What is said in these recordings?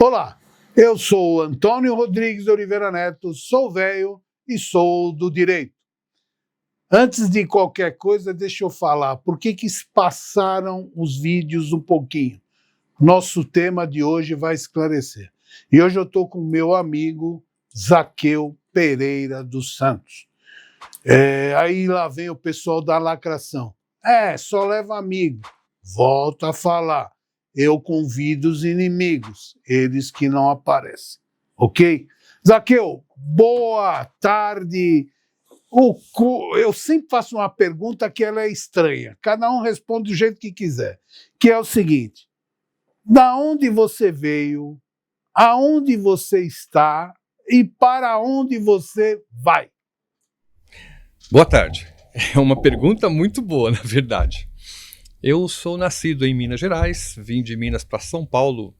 Olá, eu sou o Antônio Rodrigues de Oliveira Neto, sou velho e sou do direito. Antes de qualquer coisa, deixa eu falar por que espaçaram os vídeos um pouquinho. Nosso tema de hoje vai esclarecer. E hoje eu estou com meu amigo Zaqueu Pereira dos Santos. Aí lá vem o pessoal da lacração. Só leva amigo. Volto a falar. Eu convido os inimigos, eles que não aparecem. Ok? Zaqueu, boa tarde. Eu sempre faço uma pergunta que ela é estranha. Cada um responde do jeito que quiser. Que é o seguinte: da onde você veio, aonde você está e para onde você vai? Boa tarde. É uma pergunta muito boa, na verdade. Eu sou nascido em Minas Gerais, vim de Minas para São Paulo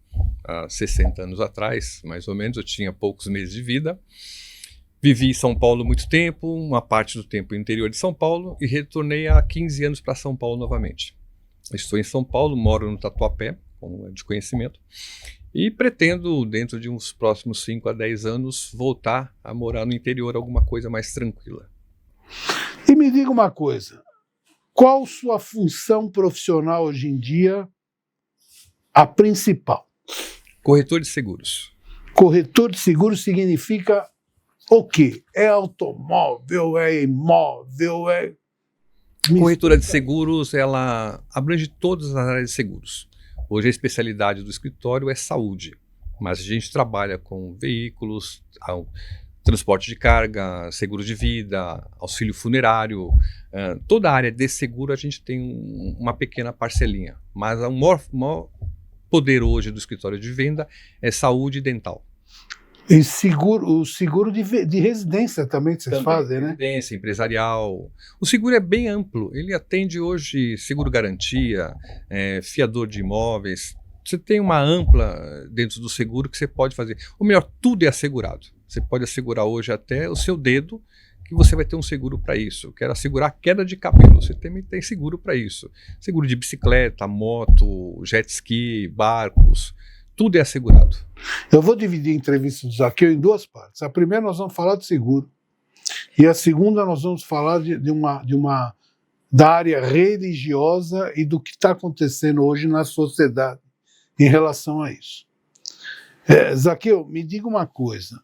há 60 anos atrás, mais ou menos, eu tinha poucos meses de vida. Vivi em São Paulo muito tempo, uma parte do tempo no interior de São Paulo, e retornei há 15 anos para São Paulo novamente. Estou em São Paulo, moro no Tatuapé, como é de conhecimento, e pretendo, dentro de uns próximos 5 a 10 anos, voltar a morar no interior, alguma coisa mais tranquila. E me diga uma coisa, qual sua função profissional hoje em dia, a principal? Corretor de seguros. Corretor de seguros significa o quê? É automóvel, é imóvel, Corretora de seguros, ela abrange todas as áreas de seguros. Hoje a especialidade do escritório é saúde, mas a gente trabalha com veículos, transporte de carga, seguro de vida, auxílio funerário, toda a área de seguro a gente tem uma pequena parcelinha, mas o maior poder hoje do escritório de venda é saúde e dental. E o seguro de residência também que vocês fazem, né? Residência, empresarial. O seguro é bem amplo, ele atende hoje seguro garantia, fiador de imóveis. Você tem uma ampla dentro do seguro que você pode fazer. Ou melhor, tudo é assegurado. Você pode assegurar hoje até o seu dedo, que você vai ter um seguro para isso. Quero assegurar a queda de cabelo, você também tem seguro para isso. Seguro de bicicleta, moto, jet ski, barcos, tudo é assegurado. Eu vou dividir a entrevista do Zaqueu em duas partes. A primeira nós vamos falar de seguro. E a segunda nós vamos falar da área religiosa e do que está acontecendo hoje na sociedade em relação a isso. Zaqueu, me diga uma coisa,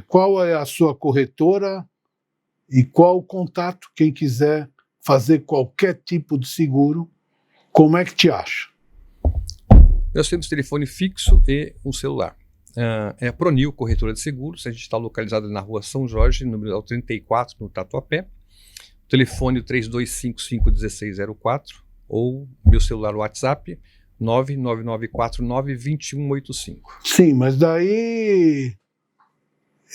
qual é a sua corretora e qual o contato, quem quiser fazer qualquer tipo de seguro, como é que te acha? Nós temos telefone fixo e um celular. É a Pronil, corretora de seguros, a gente está localizado na rua São Jorge, número 34, no Tatuapé. Telefone 3255-1604 ou meu celular WhatsApp 99949-2185. Sim, mas daí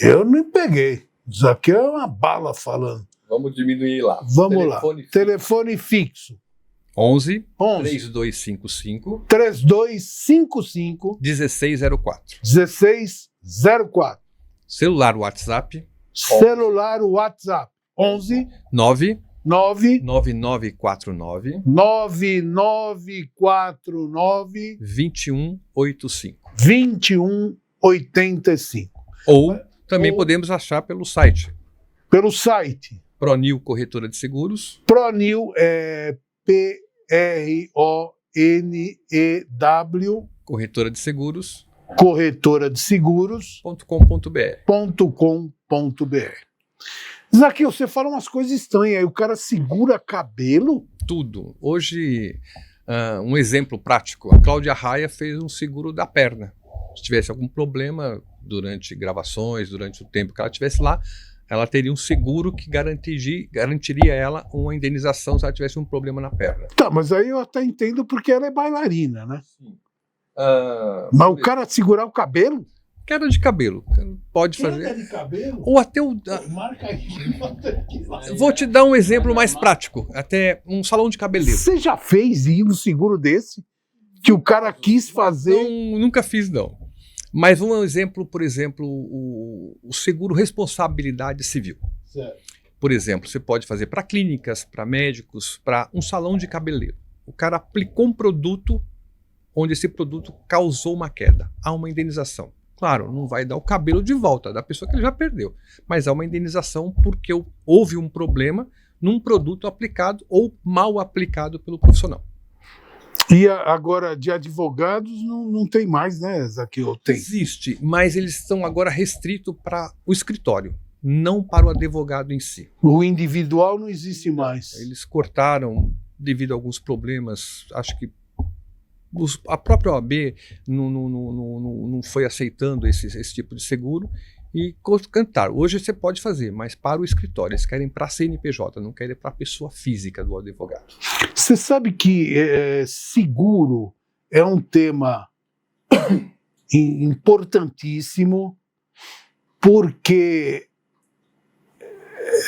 eu não peguei. Zaqueu é uma bala falando. Vamos diminuir lá. Vamos lá. Telefone fixo. 11 3255 1604. 1604. Celular WhatsApp 11 9949 2185. 2185. Ou também podemos achar pelo site. Pelo site. Pronil Corretora de Seguros. Pronil é PRONEW. Corretora de Seguros. Corretora de Seguros.com.br. Zaqueu, você fala umas coisas estranhas aí. O cara segura cabelo? Tudo. Hoje, um exemplo prático. A Cláudia Raia fez um seguro da perna. Se tivesse algum problema durante gravações, durante o tempo que ela estivesse lá, ela teria um seguro que garantiria ela uma indenização se ela tivesse um problema na perna. Tá, mas aí eu até entendo porque ela é bailarina, né? Sim. Mas o cara segurar o cabelo? Queda de cabelo. Pode fazer. Queda de cabelo? Ou até Marca aí. Vou te dar um exemplo mais prático. Até um salão de cabeleireiro. Você já fez um seguro desse? Que o cara quis fazer? Não, nunca fiz, não. Mas um exemplo, por exemplo, o seguro responsabilidade civil. Certo. Por exemplo, você pode fazer para clínicas, para médicos, para um salão de cabeleireiro. O cara aplicou um produto onde esse produto causou uma queda. Há uma indenização. Claro, não vai dar o cabelo de volta da pessoa que ele já perdeu, mas há uma indenização porque houve um problema num produto aplicado ou mal aplicado pelo profissional. E agora, de advogados, não tem mais, né, Zaqueu? Tem. Existe, mas eles estão agora restritos para o escritório, não para o advogado em si. O individual não existe mais. Eles cortaram devido a alguns problemas, acho que a própria OAB não foi aceitando esse tipo de seguro e cantar. Hoje você pode fazer, mas para o escritório. Eles querem para a CNPJ, não querem para a pessoa física do advogado. Você sabe que seguro é um tema importantíssimo, porque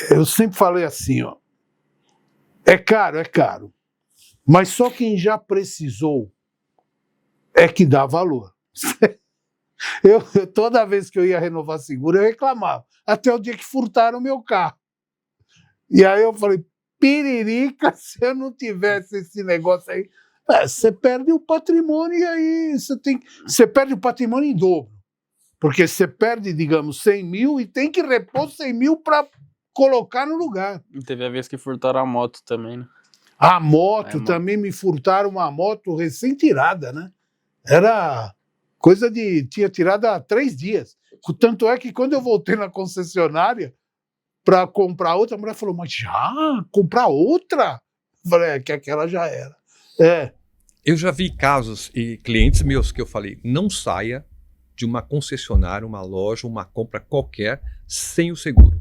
eu sempre falei assim, ó, é caro, mas só quem já precisou é que dá valor. Toda vez que eu ia renovar seguro, eu reclamava. Até o dia que furtaram o meu carro. E aí eu falei, piririca, se eu não tivesse esse negócio aí, você perde o patrimônio e aí você perde o patrimônio em dobro. Porque você perde, digamos, 100 mil e tem que repor 100 mil para colocar no lugar. E teve a vez que furtaram a moto também, né? A moto, também me furtaram uma moto recém-tirada, né? Era coisa de... Tinha tirado há 3 dias. Tanto é que quando eu voltei na concessionária para comprar outra, a mulher falou, mas já? Comprar outra? Eu falei, que aquela já era. Eu já vi casos e clientes meus que eu falei, não saia de uma concessionária, uma loja, uma compra qualquer sem o seguro.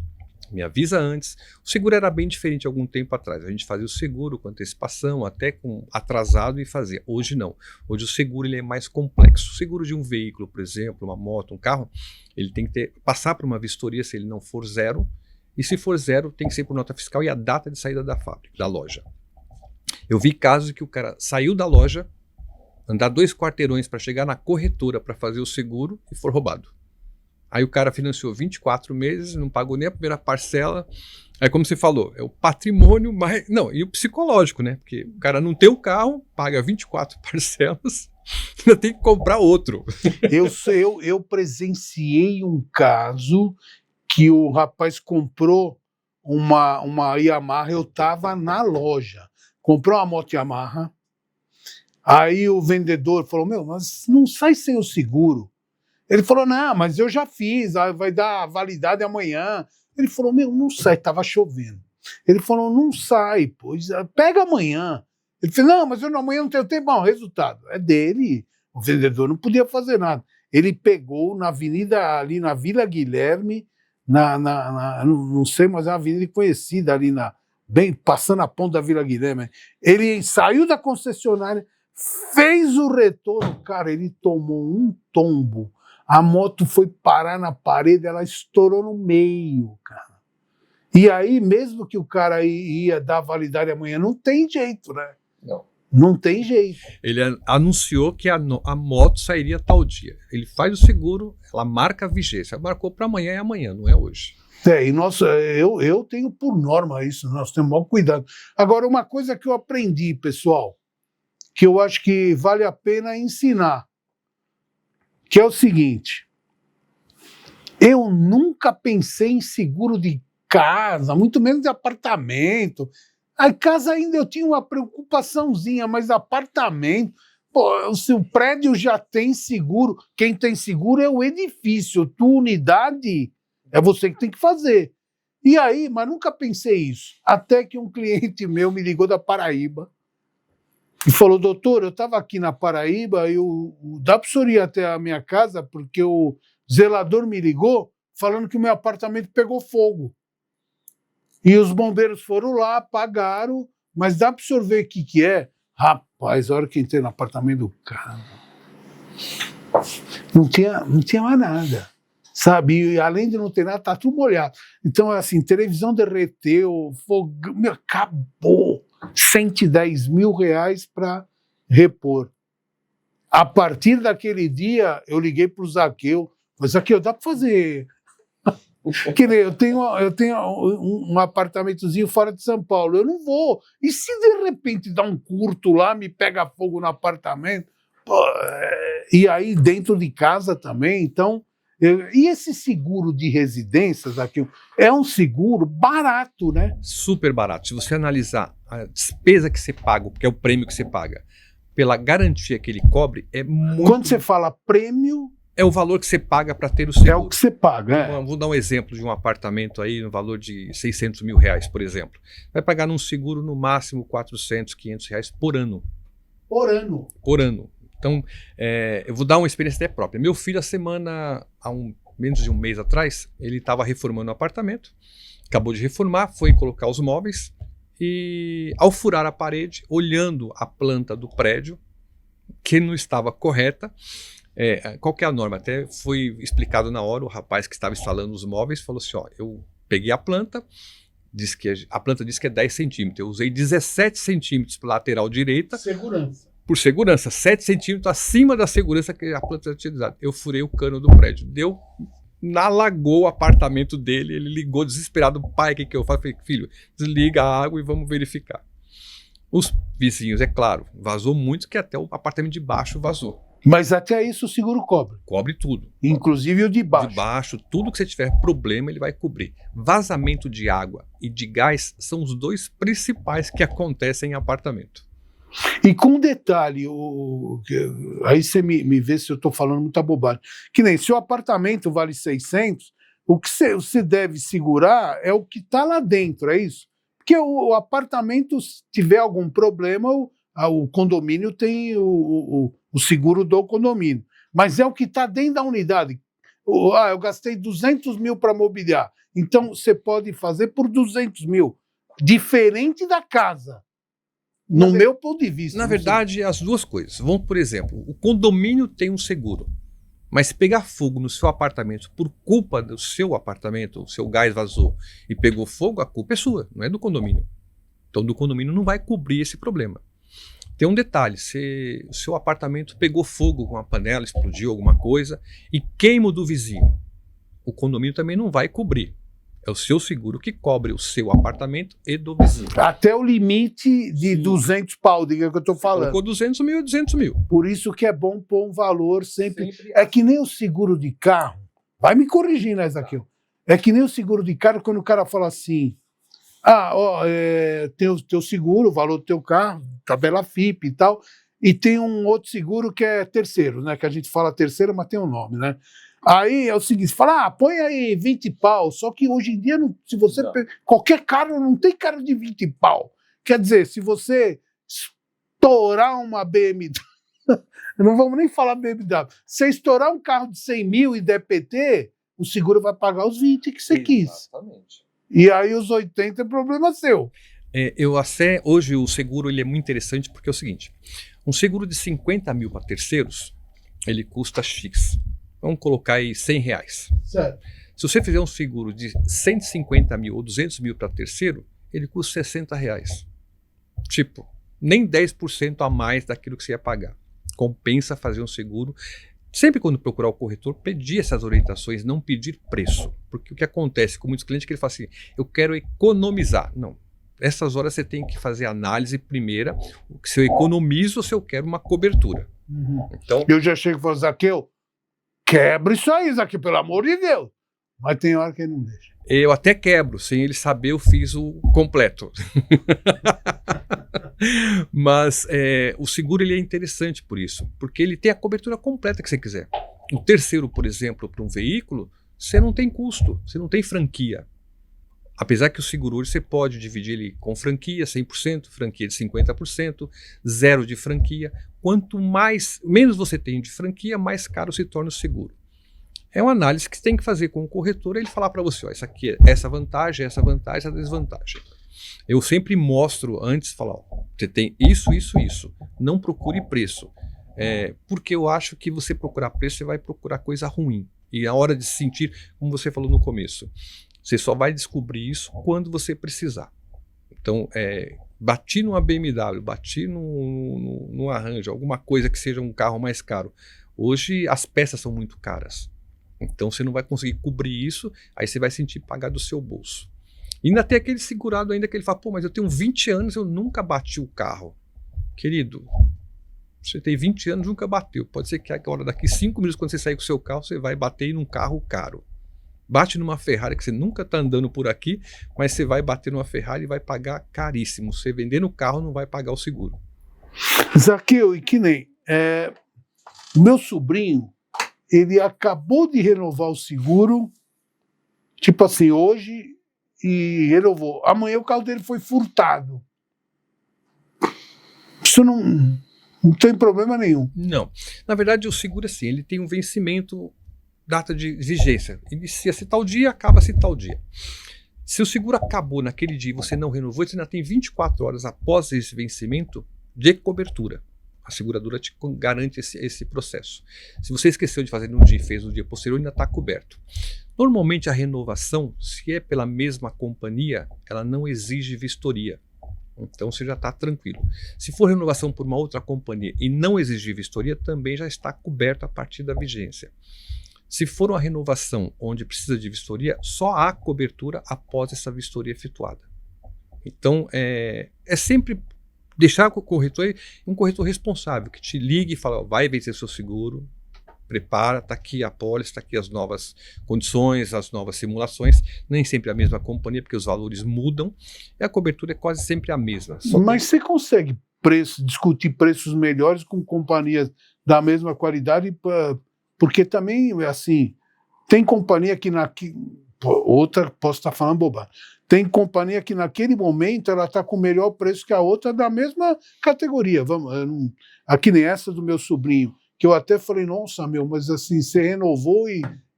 Me avisa antes. O seguro era bem diferente algum tempo atrás. A gente fazia o seguro com antecipação, até com atrasado e fazia. Hoje não. Hoje o seguro ele é mais complexo. O seguro de um veículo, por exemplo, uma moto, um carro, ele tem que passar por uma vistoria se ele não for zero. E se for zero, tem que ser por nota fiscal e a data de saída da fábrica, da loja. Eu vi casos que o cara saiu da loja, andar 2 quarteirões para chegar na corretora para fazer o seguro e for roubado. Aí o cara financiou 24 meses, não pagou nem a primeira parcela. Aí, como você falou, é o patrimônio mais... Não, e o psicológico, né? Porque o cara não tem o carro, paga 24 parcelas, ainda tem que comprar outro. Eu presenciei um caso que o rapaz comprou uma Yamaha, eu estava na loja. Comprou uma moto Yamaha, aí o vendedor falou, mas não sai sem o seguro. Ele falou, não, mas eu já fiz, vai dar validade amanhã. Ele falou, não sai, estava chovendo. Ele falou, não sai, pois pega amanhã. Ele falou, não, mas amanhã não tenho tempo. Bom, o resultado é dele, o vendedor não podia fazer nada. Ele pegou na avenida, ali na Vila Guilherme, não sei, mas é uma avenida conhecida ali, bem passando a ponta da Vila Guilherme. Ele saiu da concessionária, fez o retorno, cara, ele tomou um tombo. A moto foi parar na parede, ela estourou no meio, cara. E aí, mesmo que o cara ia dar validade amanhã, não tem jeito, né? Não tem jeito. Ele anunciou que a moto sairia tal dia. Ele faz o seguro, ela marca a vigência. Marcou para amanhã, é amanhã, não é hoje. E eu tenho por norma isso, nós temos maior cuidado. Agora, uma coisa que eu aprendi, pessoal, que eu acho que vale a pena ensinar, que é o seguinte, eu nunca pensei em seguro de casa, muito menos de apartamento. A casa ainda eu tinha uma preocupaçãozinha, mas apartamento, se o prédio já tem seguro, quem tem seguro é o edifício, tua unidade é você que tem que fazer. E aí, mas nunca pensei isso, até que um cliente meu me ligou da Paraíba, e falou, doutor, eu estava aqui na Paraíba e dá para o senhor ir até a minha casa porque o zelador me ligou falando que o meu apartamento pegou fogo. E os bombeiros foram lá, apagaram, mas dá para o senhor ver o que é? Rapaz, a hora que entrei no apartamento do cara, não tinha mais nada, sabe? E além de não ter nada, tá tudo molhado. Então, assim, televisão derreteu, fogo, acabou. 110 mil reais para repor. A partir daquele dia, eu liguei para o Zaqueu. Mas, Zaqueu, dá para fazer... eu tenho um apartamentozinho fora de São Paulo. Eu não vou. E se de repente dá um curto lá, me pega fogo no apartamento? E aí dentro de casa também, então... E esse seguro de residências aqui é um seguro barato, né? Super barato. Se você analisar a despesa que você paga, que é o prêmio que você paga, pela garantia que ele cobre, é muito... Quando você fala prêmio... É o valor que você paga para ter o seguro. É o que você paga, Vou dar um exemplo de um apartamento aí no valor de R$600 mil, por exemplo. Vai pagar num seguro no máximo R$400, R$500 por ano. Por ano. Por ano. Então, eu vou dar uma experiência até própria. Meu filho, menos de um mês atrás, ele estava reformando o apartamento, acabou de reformar, foi colocar os móveis e, ao furar a parede, olhando a planta do prédio, que não estava correta, qual que é a norma? Até foi explicado na hora, o rapaz que estava instalando os móveis falou assim, ó, eu peguei a planta, a planta disse que é 10 centímetros, eu usei 17 centímetros para a lateral direita. Segurança. Por segurança, 7 centímetros acima da segurança que a planta tinha utilizado. Eu furei o cano do prédio. Alagou o apartamento dele, ele ligou desesperado, pai, o que eu faço? Falei, filho, desliga a água e vamos verificar. Os vizinhos, é claro, vazou muito, que até o apartamento de baixo vazou. Mas até isso o seguro cobre. Cobre tudo. Inclusive o de baixo. De baixo, tudo que você tiver problema, ele vai cobrir. Vazamento de água e de gás são os dois principais que acontecem em apartamento. E com um detalhe, aí você me vê se eu estou falando muita bobagem, que nem se o apartamento vale 600, o que você deve segurar é o que está lá dentro, é isso? Porque o apartamento, se tiver algum problema, o condomínio tem o seguro do condomínio, mas é o que está dentro da unidade. Eu gastei 200 mil para mobiliar, então você pode fazer por 200 mil, diferente da casa. No meu ponto de vista. Na verdade, as duas coisas. Vamos, por exemplo, o condomínio tem um seguro, mas se pegar fogo no seu apartamento por culpa do seu apartamento, o seu gás vazou e pegou fogo, a culpa é sua, não é do condomínio. Então, do condomínio não vai cobrir esse problema. Tem um detalhe, se o seu apartamento pegou fogo com uma panela, explodiu alguma coisa e queima o do vizinho, o condomínio também não vai cobrir. É o seu seguro que cobre o seu apartamento e do vizinho. Até o limite de 200 pau, diga que eu estou falando. Colocou 200 mil e 200 mil. Por isso que é bom pôr um valor sempre. É que nem o seguro de carro. Vai me corrigir nessa aqui. É que nem o seguro de carro quando o cara fala assim, tem o teu seguro, o valor do teu carro, tabela FIP e tal, e tem um outro seguro que é terceiro, né? Que a gente fala terceiro, mas tem um nome, né? Aí é o seguinte, fala, põe aí 20 pau, só que hoje em dia, se você qualquer carro, não tem carro de 20 pau. Quer dizer, se você estourar uma BMW, não vamos nem falar BMW, se você estourar um carro de 100 mil e der PT, o seguro vai pagar os 20 que você quis. Exatamente. E aí os 80 é problema seu. Hoje o seguro ele é muito interessante porque é o seguinte, um seguro de 50 mil para terceiros, ele custa X. Vamos colocar aí R$100. Certo. Se você fizer um seguro de 150 mil ou 200 mil para terceiro, ele custa R$60. Tipo, nem 10% a mais daquilo que você ia pagar. Compensa fazer um seguro. Sempre quando procurar o corretor, pedir essas orientações, não pedir preço. Porque o que acontece com muitos clientes é que ele fala assim, eu quero economizar. Não. Nessas horas você tem que fazer a análise primeira, se eu economizo ou se eu quero uma cobertura. Uhum. Então, eu já chego e falo, Zaqueu, quebra isso aí, Zaqueu, pelo amor de Deus. Mas tem hora que ele não deixa. Eu até quebro, sem ele saber eu fiz o completo. Mas o seguro ele é interessante por isso, porque ele tem a cobertura completa que você quiser. O terceiro, por exemplo, para um veículo, você não tem custo, você não tem franquia. Apesar que o seguro hoje você pode dividir ele com franquia, 100%, franquia de 50%, zero de franquia. Quanto menos você tem de franquia, mais caro se torna o seguro. É uma análise que você tem que fazer com o corretor, ele falar para você, isso aqui é essa vantagem, essa desvantagem. Eu sempre mostro antes, falar, você tem isso. Não procure preço. Porque eu acho que você procurar preço, você vai procurar coisa ruim. E a hora de se sentir, como você falou no começo, você só vai descobrir isso quando você precisar. Então, bati numa BMW, bati num Arranjo, alguma coisa que seja um carro mais caro. Hoje as peças são muito caras. Então você não vai conseguir cobrir isso, aí você vai sentir pagar do seu bolso. E ainda tem aquele segurado ainda que ele fala, mas eu tenho 20 anos, eu nunca bati o carro. Querido, Você tem 20 anos, nunca bateu. Pode ser que agora, daqui 5 minutos, quando você sair com o seu carro, você vai bater num carro caro. Bate numa Ferrari, que você nunca está andando por aqui, mas você vai bater numa Ferrari e vai pagar caríssimo. Você vendendo o carro, não vai pagar o seguro. Zaqueu, e que nem... meu sobrinho, ele acabou de renovar o seguro, tipo assim, hoje, e renovou. Amanhã o carro dele foi furtado. Isso não tem problema nenhum. Não. Na verdade, o seguro, assim, ele tem um vencimento, data de vigência. Inicia-se tal dia, acaba-se tal dia. Se o seguro acabou naquele dia e você não renovou, você ainda tem 24 horas após esse vencimento de cobertura. A seguradora te garante esse processo. Se você esqueceu de fazer no dia e fez no dia posterior, ainda está coberto. Normalmente a renovação, se é pela mesma companhia, ela não exige vistoria. Então você já está tranquilo. Se for renovação por uma outra companhia e não exigir vistoria, também já está coberto a partir da vigência. Se for uma renovação onde precisa de vistoria, só há cobertura após essa vistoria efetuada. Então é sempre deixar com o corretor, um corretor responsável, que te ligue e fala, ó, vai vencer seu seguro, prepara, está aqui a pólice, está aqui as novas condições, as novas simulações, nem sempre a mesma companhia, porque os valores mudam, e a cobertura é quase sempre a mesma. Mas você consegue discutir preços melhores com companhias da mesma qualidade, porque também, assim, tem companhia que outra, posso estar falando bobagem, tem companhia que naquele momento ela está com o melhor preço que a outra da mesma categoria. Aqui nem essa do meu sobrinho, que eu até falei, nossa, mas assim, você renovou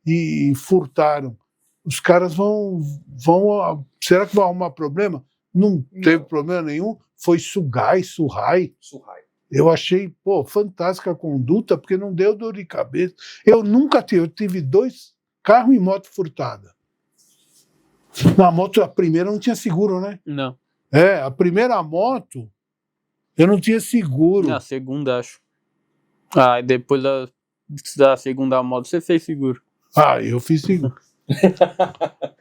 e furtaram. Os caras vão... Será que vai arrumar problema? Não teve problema nenhum. Foi Surrai. Eu achei, fantástica a conduta, porque não deu dor de cabeça. Eu tive 2 carros e moto furtada. Na moto, a primeira não tinha seguro, né? Não. A primeira moto, eu não tinha seguro. A segunda, acho. E depois da segunda moto, você fez seguro. Eu fiz seguro.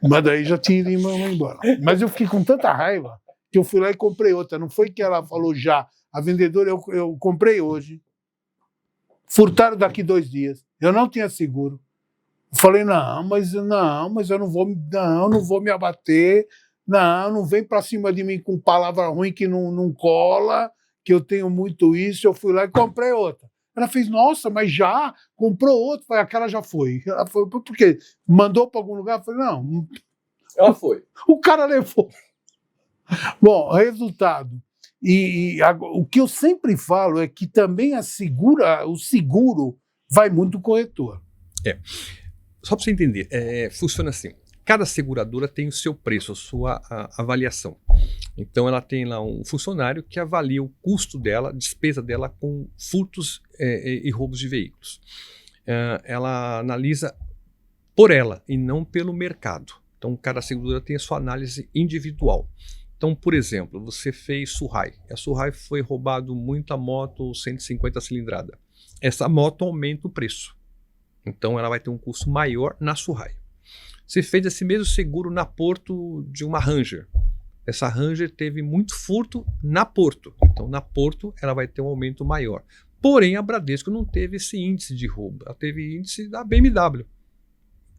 Mas daí já tinha ido embora. Mas eu fiquei com tanta raiva que eu fui lá e comprei outra. Não foi que ela falou já. A vendedora, eu comprei hoje. Furtaram daqui 2 dias. Eu não tinha seguro. Falei, mas eu não vou me abater, não vem pra cima de mim com palavra ruim que não cola, que eu tenho muito isso. Eu fui lá e comprei outra. Ela fez, nossa, mas já comprou outra. Falei, aquela já foi. Ela foi, por quê? Mandou para algum lugar? Eu falei, não. Ela foi. O cara levou. Bom, resultado. O que eu sempre falo é que também o seguro vai muito do corretor. Só para você entender, funciona assim. Cada seguradora tem o seu preço, a sua avaliação. Então ela tem lá um funcionário que avalia o custo dela, a despesa dela com furtos e roubos de veículos. Ela analisa por ela e não pelo mercado. Então cada seguradora tem a sua análise individual. Então, por exemplo, você fez Surrai. A Surrai foi roubado muita moto 150 cilindrada. Essa moto aumenta o preço. Então ela vai ter um custo maior na Surrai. Você fez esse mesmo seguro na Porto de uma Ranger. Essa Ranger teve muito furto na Porto. Então na Porto ela vai ter um aumento maior. Porém a Bradesco não teve esse índice de roubo. Ela teve índice da BMW.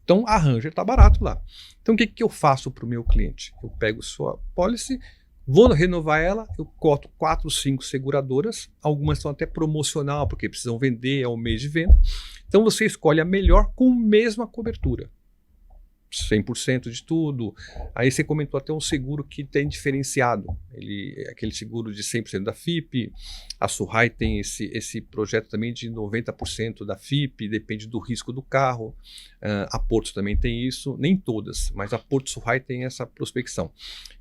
Então a Ranger está barato lá. Então o que eu faço para o meu cliente? Eu pego sua policy, vou renovar ela, eu coto 4, 5 seguradoras. Algumas são até promocional porque precisam vender, é o mês de venda. Então você escolhe a melhor com a mesma cobertura. 100% de tudo. Aí você comentou até um seguro que tem diferenciado. Aquele seguro de 100% da FIP. A Surrai tem esse projeto também de 90% da FIP, depende do risco do carro. A Porto também tem isso. Nem todas, mas a Porto Surrai tem essa prospecção.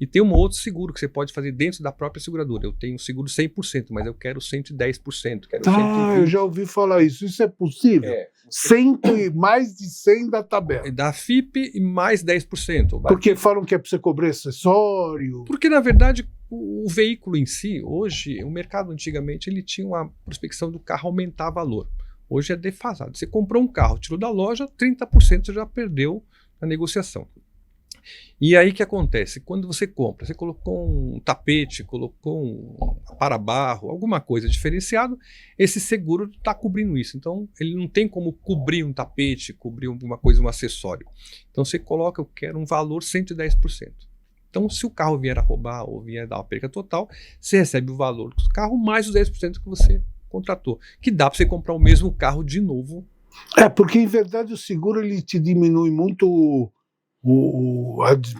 E tem um outro seguro que você pode fazer dentro da própria seguradora. Eu tenho seguro 100%, mas eu quero 110%. Quero 120%. Eu já ouvi falar isso. Isso é possível? 100 e mais de 100 da tabela. Da FIP e mais 10%. Porque falam que é para você cobrar acessório. Porque, na verdade, o veículo em si, hoje, o mercado antigamente, ele tinha uma prospecção do carro aumentar valor. Hoje é defasado. Você comprou um carro, tirou da loja, 30% você já perdeu na negociação. E aí o que acontece? Quando você compra, você colocou um tapete, colocou um para-barro, alguma coisa diferenciada, esse seguro está cobrindo isso. Então ele não tem como cobrir um tapete, cobrir alguma coisa, um acessório. Então você coloca, eu quero um valor 110%. Então se o carro vier a roubar ou vier dar uma perca total, você recebe o valor do carro mais os 10% que você contratou, que dá para você comprar o mesmo carro de novo. Porque em verdade o seguro ele te diminui muito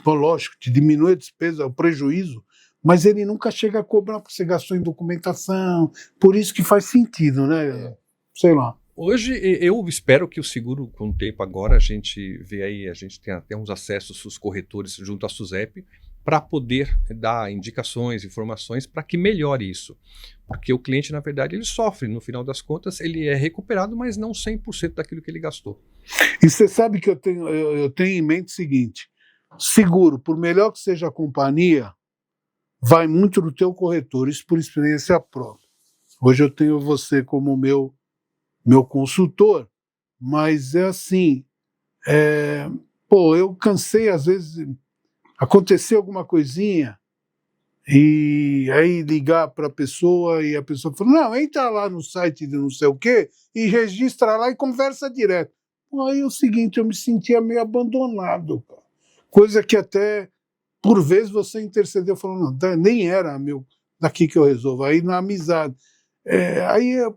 lógico, te diminui a despesa, o prejuízo, mas ele nunca chega a cobrar porque você gastou em documentação, por isso que faz sentido, né? Sei lá. Hoje eu espero que o seguro, com o tempo agora, a gente vê aí, a gente tem até uns acessos os corretores junto à SUSEP para poder dar indicações, informações para que melhore isso. Porque o cliente, na verdade, ele sofre, no final das contas, ele é recuperado, mas não 100% daquilo que ele gastou. E você sabe que eu tenho em mente o seguinte, seguro, por melhor que seja a companhia, vai muito do teu corretor, isso por experiência própria. Hoje eu tenho você como meu consultor, mas é assim, eu cansei, às vezes, acontecer alguma coisinha, e aí ligar para a pessoa e a pessoa fala, não, entra lá no site de não sei o quê e registra lá e conversa direto. Aí é o seguinte, eu me sentia meio abandonado, cara. Coisa que até, por vezes, você intercedeu, falando, não, nem era daqui que eu resolvo, aí na amizade.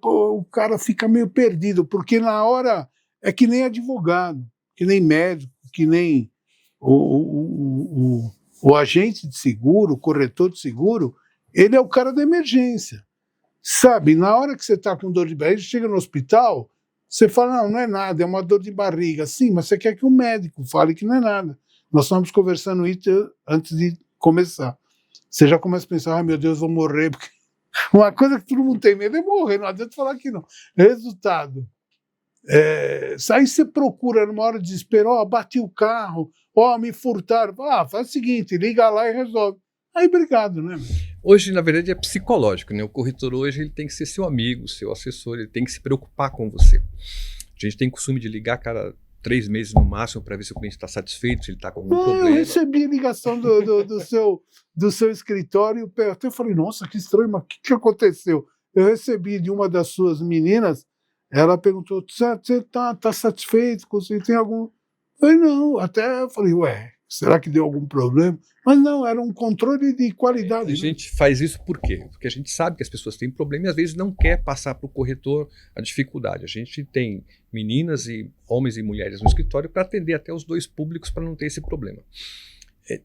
O cara fica meio perdido, porque na hora é que nem advogado, que nem médico, que nem o agente de seguro, o corretor de seguro, ele é o cara da emergência. Sabe, na hora que você está com dor de barriga, chega no hospital, você fala, não é nada, é uma dor de barriga. Sim, mas você quer que o médico fale que não é nada. Nós estamos conversando isso antes de começar. Você já começa a pensar, meu Deus, vou morrer. Porque uma coisa que todo mundo tem medo é morrer, não adianta falar que não. Resultado. Aí você procura numa hora de desespero, bati o carro, me furtaram. Faz o seguinte, liga lá e resolve. Aí, obrigado, né? Hoje, na verdade, é psicológico, né? O corretor hoje ele tem que ser seu amigo, seu assessor, ele tem que se preocupar com você. A gente tem costume de ligar a cada 3 meses no máximo para ver se o cliente está satisfeito, se ele está com algum problema. Eu recebi a ligação do seu escritório, eu até falei, nossa, que estranho, mas o que aconteceu? Eu recebi de uma das suas meninas, ela perguntou, você está satisfeito? Você tem algum... Eu falei, não, até eu falei, será que deu algum problema? Mas não, era um controle de qualidade. A gente faz isso por quê? Porque a gente sabe que as pessoas têm problema e às vezes não quer passar para o corretor a dificuldade. A gente tem meninas e homens e mulheres no escritório para atender até os dois públicos para não ter esse problema.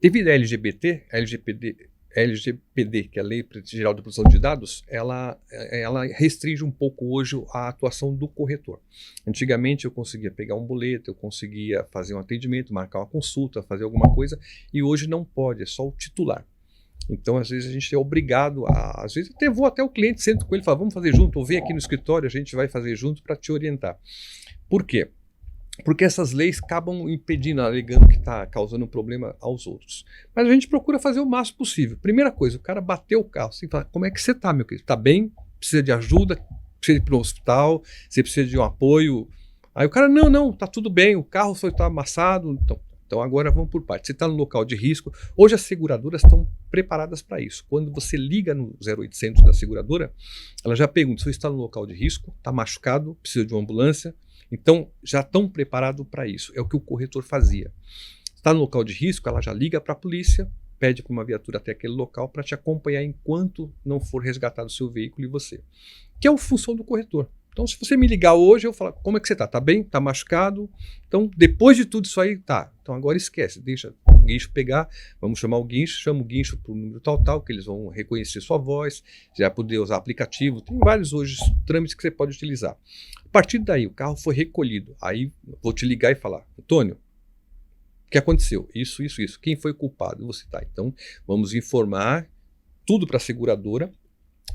Devido à LGPD, que é a Lei Geral de Proteção de Dados, ela restringe um pouco hoje a atuação do corretor. Antigamente eu conseguia pegar um boleto, eu conseguia fazer um atendimento, marcar uma consulta, fazer alguma coisa, e hoje não pode, é só o titular. Então, às vezes, a gente é obrigado às vezes, até vou até o cliente, sento com ele e falo, vamos fazer junto, ou vem aqui no escritório, a gente vai fazer junto para te orientar. Por quê? Porque essas leis acabam impedindo, alegando que está causando um problema aos outros. Mas a gente procura fazer o máximo possível. Primeira coisa, o cara bateu o carro, você fala, como é que você está, meu querido? Está bem? Precisa de ajuda? Precisa ir para o hospital? Você precisa de um apoio? Aí o cara, não, está tudo bem, o carro só está amassado, então agora vamos por partes. Você está no local de risco. Hoje as seguradoras estão preparadas para isso. Quando você liga no 0800 da seguradora, ela já pergunta se você está no local de risco, está machucado, precisa de uma ambulância. Então, já estão preparados para isso. É o que o corretor fazia. Está no local de risco, ela já liga para a polícia, pede para uma viatura até aquele local para te acompanhar enquanto não for resgatado o seu veículo e você. Que é a função do corretor. Então, se você me ligar hoje, eu falo, como é que você está? Está bem? Está machucado? Então, depois de tudo isso aí, tá. Então, agora esquece. Deixa o guincho pegar. Vamos chamar o guincho. Chama o guincho para o número tal, que eles vão reconhecer sua voz. Você vai poder usar aplicativo. Tem vários hoje trâmites que você pode utilizar. A partir daí, o carro foi recolhido. Aí, vou te ligar e falar, Antônio, o que aconteceu? Isso. Quem foi culpado? Você tá. Então, vamos informar tudo para a seguradora.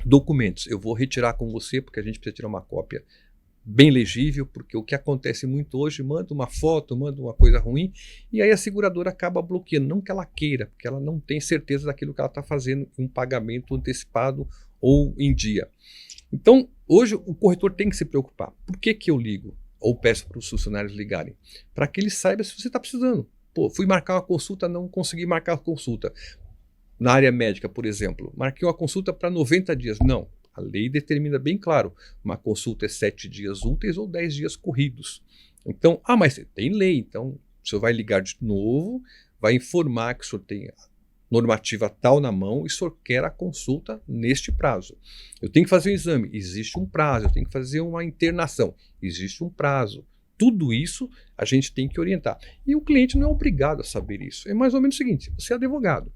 Documentos, eu vou retirar com você, porque a gente precisa tirar uma cópia bem legível, porque o que acontece muito hoje, manda uma foto, manda uma coisa ruim, e aí a seguradora acaba bloqueando, não que ela queira, porque ela não tem certeza daquilo que ela está fazendo, um pagamento antecipado ou em dia. Então, hoje o corretor tem que se preocupar. Por que eu ligo? Ou peço para os funcionários ligarem? Para que ele saiba se você está precisando. Pô, fui marcar uma consulta, não consegui marcar a consulta. Na área médica, por exemplo, marquei uma consulta para 90 dias. Não, a lei determina bem claro, uma consulta é 7 dias úteis ou 10 dias corridos. Então, mas tem lei, então o senhor vai ligar de novo, vai informar que o senhor tem normativa tal na mão e o senhor quer a consulta neste prazo. Eu tenho que fazer um exame, existe um prazo. Eu tenho que fazer uma internação, existe um prazo. Tudo isso a gente tem que orientar. E o cliente não é obrigado a saber isso. É mais ou menos o seguinte, você é advogado.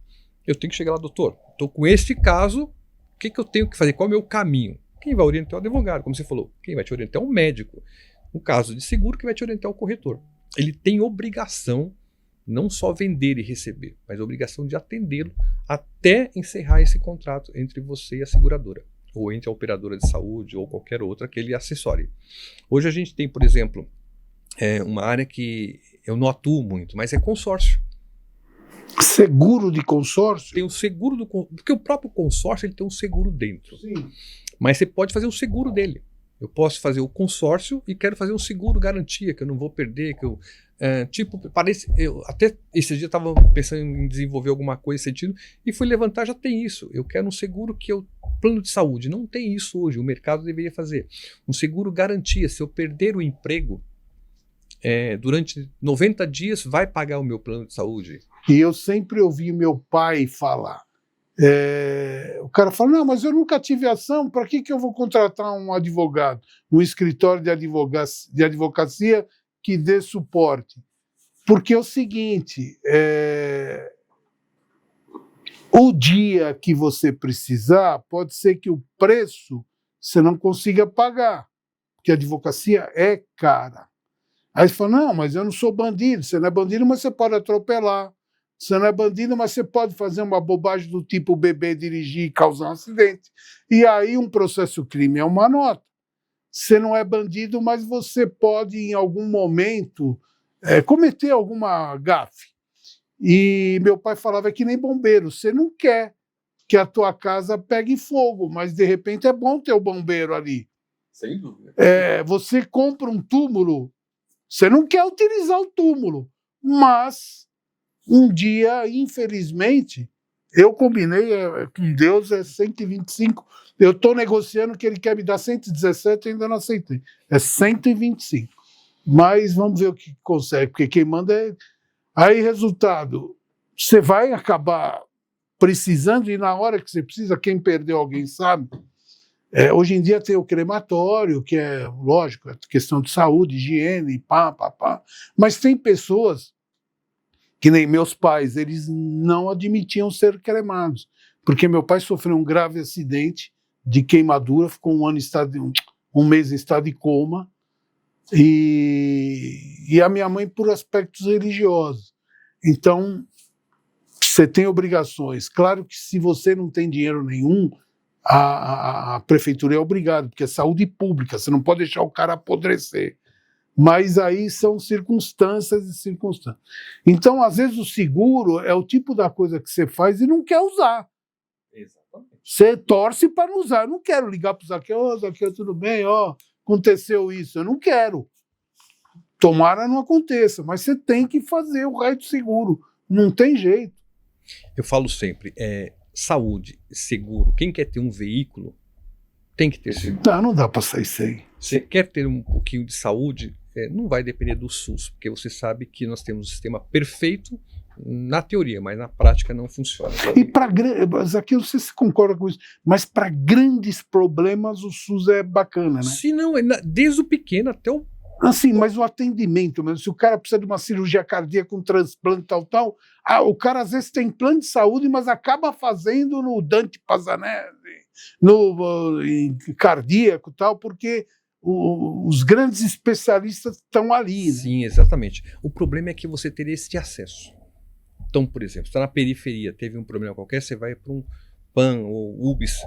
Eu tenho que chegar lá, doutor, estou com este caso, o que eu tenho que fazer? Qual é o meu caminho? Quem vai orientar é o advogado, como você falou. Quem vai te orientar é o médico. No caso de seguro, quem vai te orientar é o corretor. Ele tem obrigação, não só vender e receber, mas obrigação de atendê-lo até encerrar esse contrato entre você e a seguradora, ou entre a operadora de saúde, ou qualquer outra que ele acessore. Hoje a gente tem, por exemplo, uma área que eu não atuo muito, mas é consórcio. Seguro de consórcio? Tem o seguro do consórcio, porque o próprio consórcio ele tem um seguro dentro. Sim. Mas você pode fazer o seguro dele. Eu posso fazer o consórcio e quero fazer um seguro garantia, que eu não vou perder, que eu... até esse dia estava pensando em desenvolver alguma coisa nesse sentido, e fui levantar, já tem isso. Eu quero um seguro que eu... Plano de saúde, não tem isso hoje, o mercado deveria fazer. Um seguro garantia, se eu perder o emprego, durante 90 dias vai pagar o meu plano de saúde. E eu sempre ouvi meu pai falar. O cara fala, não, mas eu nunca tive ação, para que eu vou contratar um advogado, um escritório de advocacia que dê suporte? Porque é o seguinte, o dia que você precisar, pode ser que o preço você não consiga pagar, porque a advocacia é cara. Aí você fala, não, mas eu não sou bandido. Você não é bandido, mas você pode atropelar. Você não é bandido, mas você pode fazer uma bobagem do tipo beber, dirigir e causar um acidente. E aí um processo crime é uma nota. Você não é bandido, mas você pode, em algum momento, cometer alguma gafe. E meu pai falava que nem bombeiro. Você não quer que a tua casa pegue fogo, mas de repente é bom ter o bombeiro ali. Sem dúvida. Você compra um túmulo, você não quer utilizar o túmulo, mas um dia, infelizmente, eu combinei com Deus, 125, eu estou negociando que ele quer me dar 117, ainda não aceitei, 125, mas vamos ver o que consegue, porque quem manda é... Aí, resultado, você vai acabar precisando, e na hora que você precisa, quem perdeu alguém sabe. Hoje em dia tem o crematório, que é, lógico, é questão de saúde, higiene, pá. Mas tem pessoas, que nem meus pais, eles não admitiam ser cremados. Porque meu pai sofreu um grave acidente de queimadura, ficou um mês em estado de coma, e a minha mãe por aspectos religiosos. Então, você tem obrigações. Claro que se você não tem dinheiro nenhum, a prefeitura é obrigada, porque é saúde pública, você não pode deixar o cara apodrecer. Mas aí são circunstâncias e circunstâncias. Então, às vezes, o seguro é o tipo da coisa que você faz e não quer usar. Exatamente. Você torce para não usar. Eu não quero ligar para o Zaqueu, Zaqueu, tudo bem, aconteceu isso. Eu não quero. Tomara não aconteça, mas você tem que fazer o raio de seguro. Não tem jeito. Eu falo sempre, saúde, seguro. Quem quer ter um veículo tem que ter seguro. Não dá para sair sem. Você quer ter um pouquinho de saúde, não vai depender do SUS, porque você sabe que nós temos um sistema perfeito na teoria, mas na prática não funciona. E para aqui, não sei se você concorda com isso, mas para grandes problemas o SUS é bacana, né? Se não, desde o pequeno até o... Assim, mas o atendimento mesmo, se o cara precisa de uma cirurgia cardíaca, um transplante, tal, o cara às vezes tem plano de saúde, mas acaba fazendo no Dante Pazzanese, em cardíaco, tal, porque os grandes especialistas estão ali. Né? Sim, exatamente. O problema é que você teria esse acesso. Então, por exemplo, você está na periferia, teve um problema qualquer, você vai para um PAN ou UBS,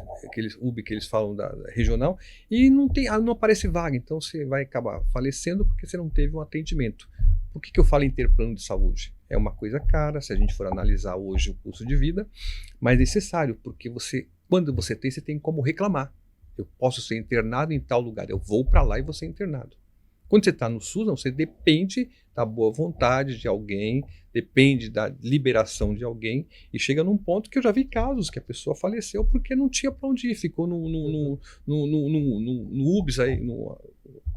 UB que eles falam da regional, e não aparece vaga, então você vai acabar falecendo porque você não teve um atendimento. Por que eu falo em ter plano de saúde? É uma coisa cara, se a gente for analisar hoje o custo de vida, mas necessário, porque quando você tem como reclamar. Eu posso ser internado em tal lugar, eu vou para lá e vou ser internado. Quando você está no SUS, não, você depende da boa vontade de alguém, depende da liberação de alguém, e chega num ponto que eu já vi casos que a pessoa faleceu porque não tinha para onde ir, ficou no UBS, aí, na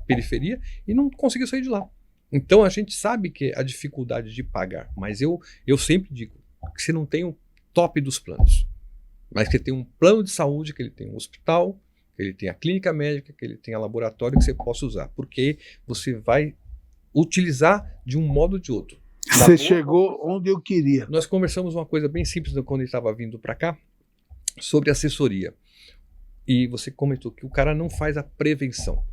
periferia, e não conseguiu sair de lá. Então a gente sabe que a dificuldade de pagar, mas eu sempre digo que você não tem o top dos planos, mas que você tem um plano de saúde, que ele tem um hospital, que ele tem a clínica médica, que ele tem a laboratório que você possa usar, porque você vai utilizar de um modo ou de outro. Você chegou onde eu queria. Nós conversamos uma coisa bem simples quando ele estava vindo para cá, sobre assessoria. E você comentou que o cara não faz a prevenção.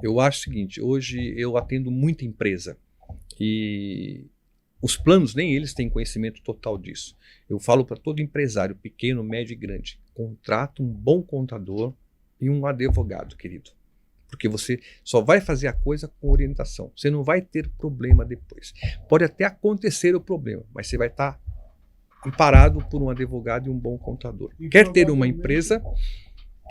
Eu acho o seguinte, hoje eu atendo muita empresa e os planos, nem eles têm conhecimento total disso. Eu falo para todo empresário, pequeno, médio e grande, contrata um bom contador e um advogado, querido. Porque você só vai fazer a coisa com orientação. Você não vai ter problema depois. Pode até acontecer o problema, mas você vai estar amparado por um advogado e um bom contador. Quer ter uma empresa,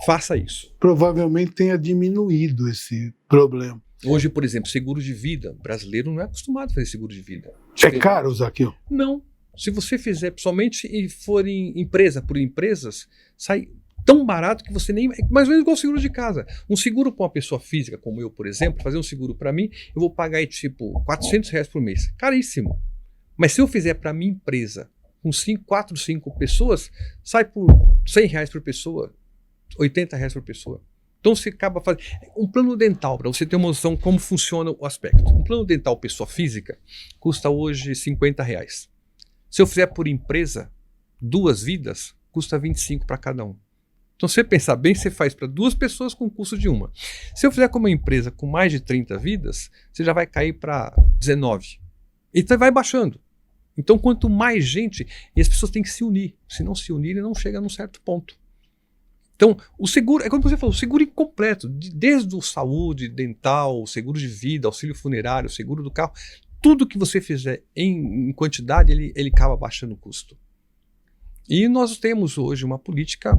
faça isso. Provavelmente tenha diminuído esse problema. Hoje, por exemplo, seguro de vida. O brasileiro não é acostumado a fazer seguro de vida. É caro, Zaqueu? Não. Se você fizer, somente e for em empresa por empresas, sai tão barato que você nem... Mais ou menos igual o seguro de casa. Um seguro para uma pessoa física, como eu, por exemplo, fazer um seguro para mim, eu vou pagar aí, tipo, R$400 por mês. Caríssimo. Mas se eu fizer para minha empresa, com 4, 5 pessoas, sai por R$100 por pessoa, R$80 por pessoa. Então você acaba fazendo... Um plano dental, para você ter uma noção como funciona o aspecto. Um plano dental pessoa física custa hoje R$50. Se eu fizer por empresa, 2 vidas, custa 25 para cada um. Então, se você pensar bem, você faz para 2 pessoas com o custo de uma. Se eu fizer com uma empresa com mais de 30 vidas, você já vai cair para 19. E então vai baixando. Então, quanto mais gente, e as pessoas têm que se unir. Se não se unirem, não chega num certo ponto. Então, o seguro, é como você falou, o seguro incompleto, desde o saúde, dental, o seguro de vida, auxílio funerário, seguro do carro, tudo que você fizer em quantidade, ele acaba baixando o custo. E nós temos hoje uma política...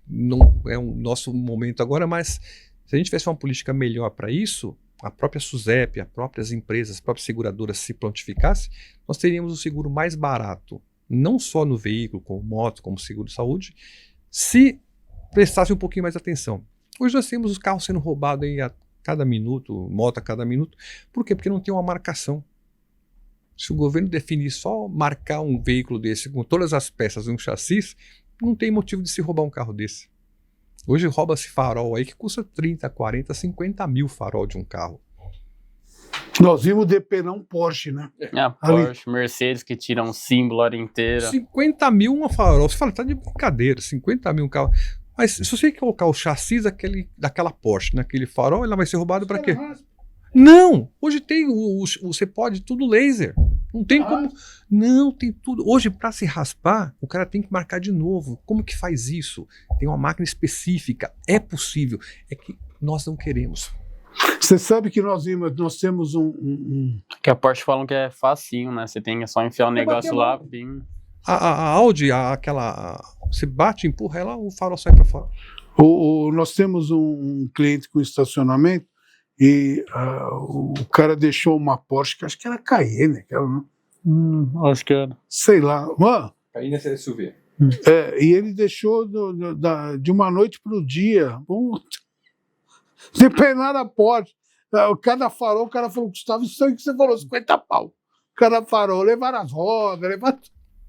Não é o nosso momento agora, mas se a gente tivesse uma política melhor para isso, a própria SUSEP, as próprias empresas, as próprias seguradoras se prontificassem, nós teríamos o seguro mais barato, não só no veículo, como moto, como seguro de saúde, se prestasse um pouquinho mais atenção. Hoje nós temos os carros sendo roubados aí a cada minuto, moto a cada minuto. Por quê? Porque não tem uma marcação. Se o governo definir só marcar um veículo desse com todas as peças e um chassi, não tem motivo de se roubar um carro desse. Hoje rouba-se farol aí que custa 30, 40, 50 mil farol de um carro. Nós vimos depenar um Porsche, né? A Porsche, Mercedes que tira um símbolo a hora inteira. 50 mil uma farol. Você fala, tá de brincadeira, 50 mil um carro. Mas se você colocar o chassi daquela Porsche naquele farol, ela vai ser roubada para quê? Não! Hoje tem você pode tudo laser. Não tem como. Não, tem tudo. Hoje, para se raspar, o cara tem que marcar de novo. Como que faz isso? Tem uma máquina específica. É possível. É que nós não queremos. Você sabe que nós temos Que a Porsche falam que é facinho, né? Você tem só enfiar o negócio lá. A Audi, você bate, empurra ela, o farol sai para fora. Nós temos um cliente com estacionamento e o cara deixou uma Porsche, que acho que era Cayenne, Acho que era. Sei lá, mano. Cayenne é SUV. E ele deixou de uma noite para o dia. Depenar a Porsche. Cada farol, o cara falou, Gustavo, isso aí que você falou, 50 pau. Cada farol, levaram as rodas, levaram...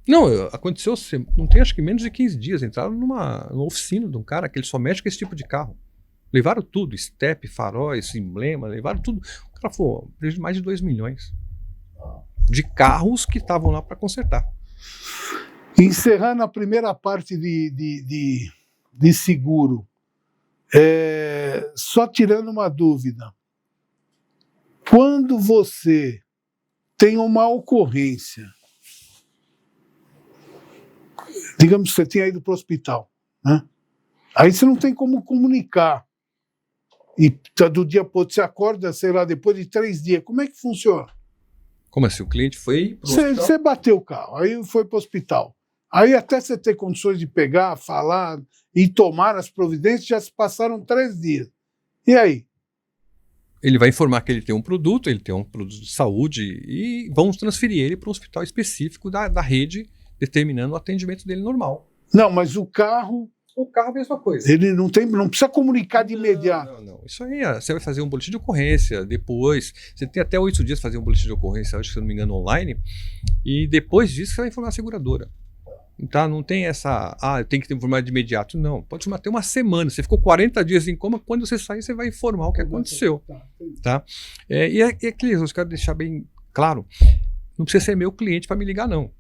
Não, aconteceu, não tem acho que menos de 15 dias, entraram numa oficina de um cara que ele só mexe com esse tipo de carro. Levaram tudo, step, faróis, emblema, levaram tudo. O cara falou, prejuízo de mais de 2 milhões de carros que estavam lá para consertar. Encerrando a primeira parte de seguro, só tirando uma dúvida. Quando você tem uma ocorrência, digamos que você tenha ido para o hospital, né? Aí você não tem como comunicar. E do dia para o outro você acorda, sei lá, depois de 3 dias. Como é que funciona? Como assim? O cliente foi para o hospital? Você bateu o carro, aí foi para o hospital. Aí até você ter condições de pegar, falar e tomar as providências, já se passaram 3 dias. E aí? ele vai informar que ele tem um produto de saúde e vamos transferir ele para um hospital específico da rede, determinando o atendimento dele normal. Não, mas o carro é a mesma coisa. ele não precisa comunicar de imediato. Não. Isso aí, você vai fazer um boletim de ocorrência depois. Você tem até 8 dias para fazer um boletim de ocorrência, acho que se eu não me engano, online. E depois disso você vai informar a seguradora. Tá? Não tem essa, eu tenho que informar de imediato. Não, pode informar até uma semana. Você ficou 40 dias em coma, quando você sair, você vai informar o que aconteceu. Tá? E aqui, eu quero deixar bem claro, não precisa ser meu cliente para me ligar, não.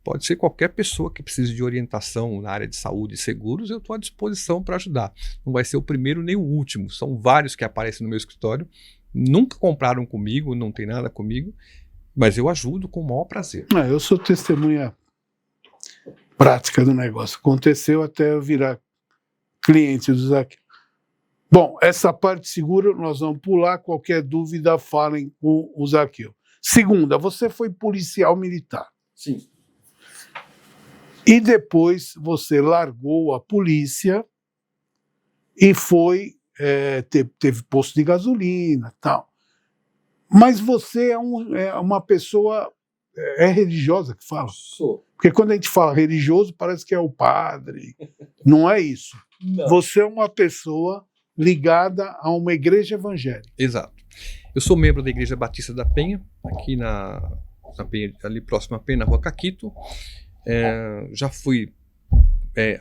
Pode ser qualquer pessoa que precise de orientação na área de saúde e seguros, eu estou à disposição para ajudar. Não vai ser o primeiro nem o último. São vários que aparecem no meu escritório. Nunca compraram comigo, não tem nada comigo, mas eu ajudo com o maior prazer. Eu sou testemunha prática do negócio. Aconteceu até eu virar cliente do Zaqueu. Bom, essa parte segura nós vamos pular. Qualquer dúvida, falem com o Zaqueu. Segunda, você foi policial militar. Sim. E depois você largou a polícia e foi, teve posto de gasolina e tal. Mas você é uma pessoa religiosa que fala? Sou. Porque quando a gente fala religioso, parece que é o padre. Não é isso. Não. Você é uma pessoa ligada a uma igreja evangélica. Exato. Eu sou membro da Igreja Batista da Penha, aqui na Penha, ali próximo à Penha, na Rua Caquito. Já fui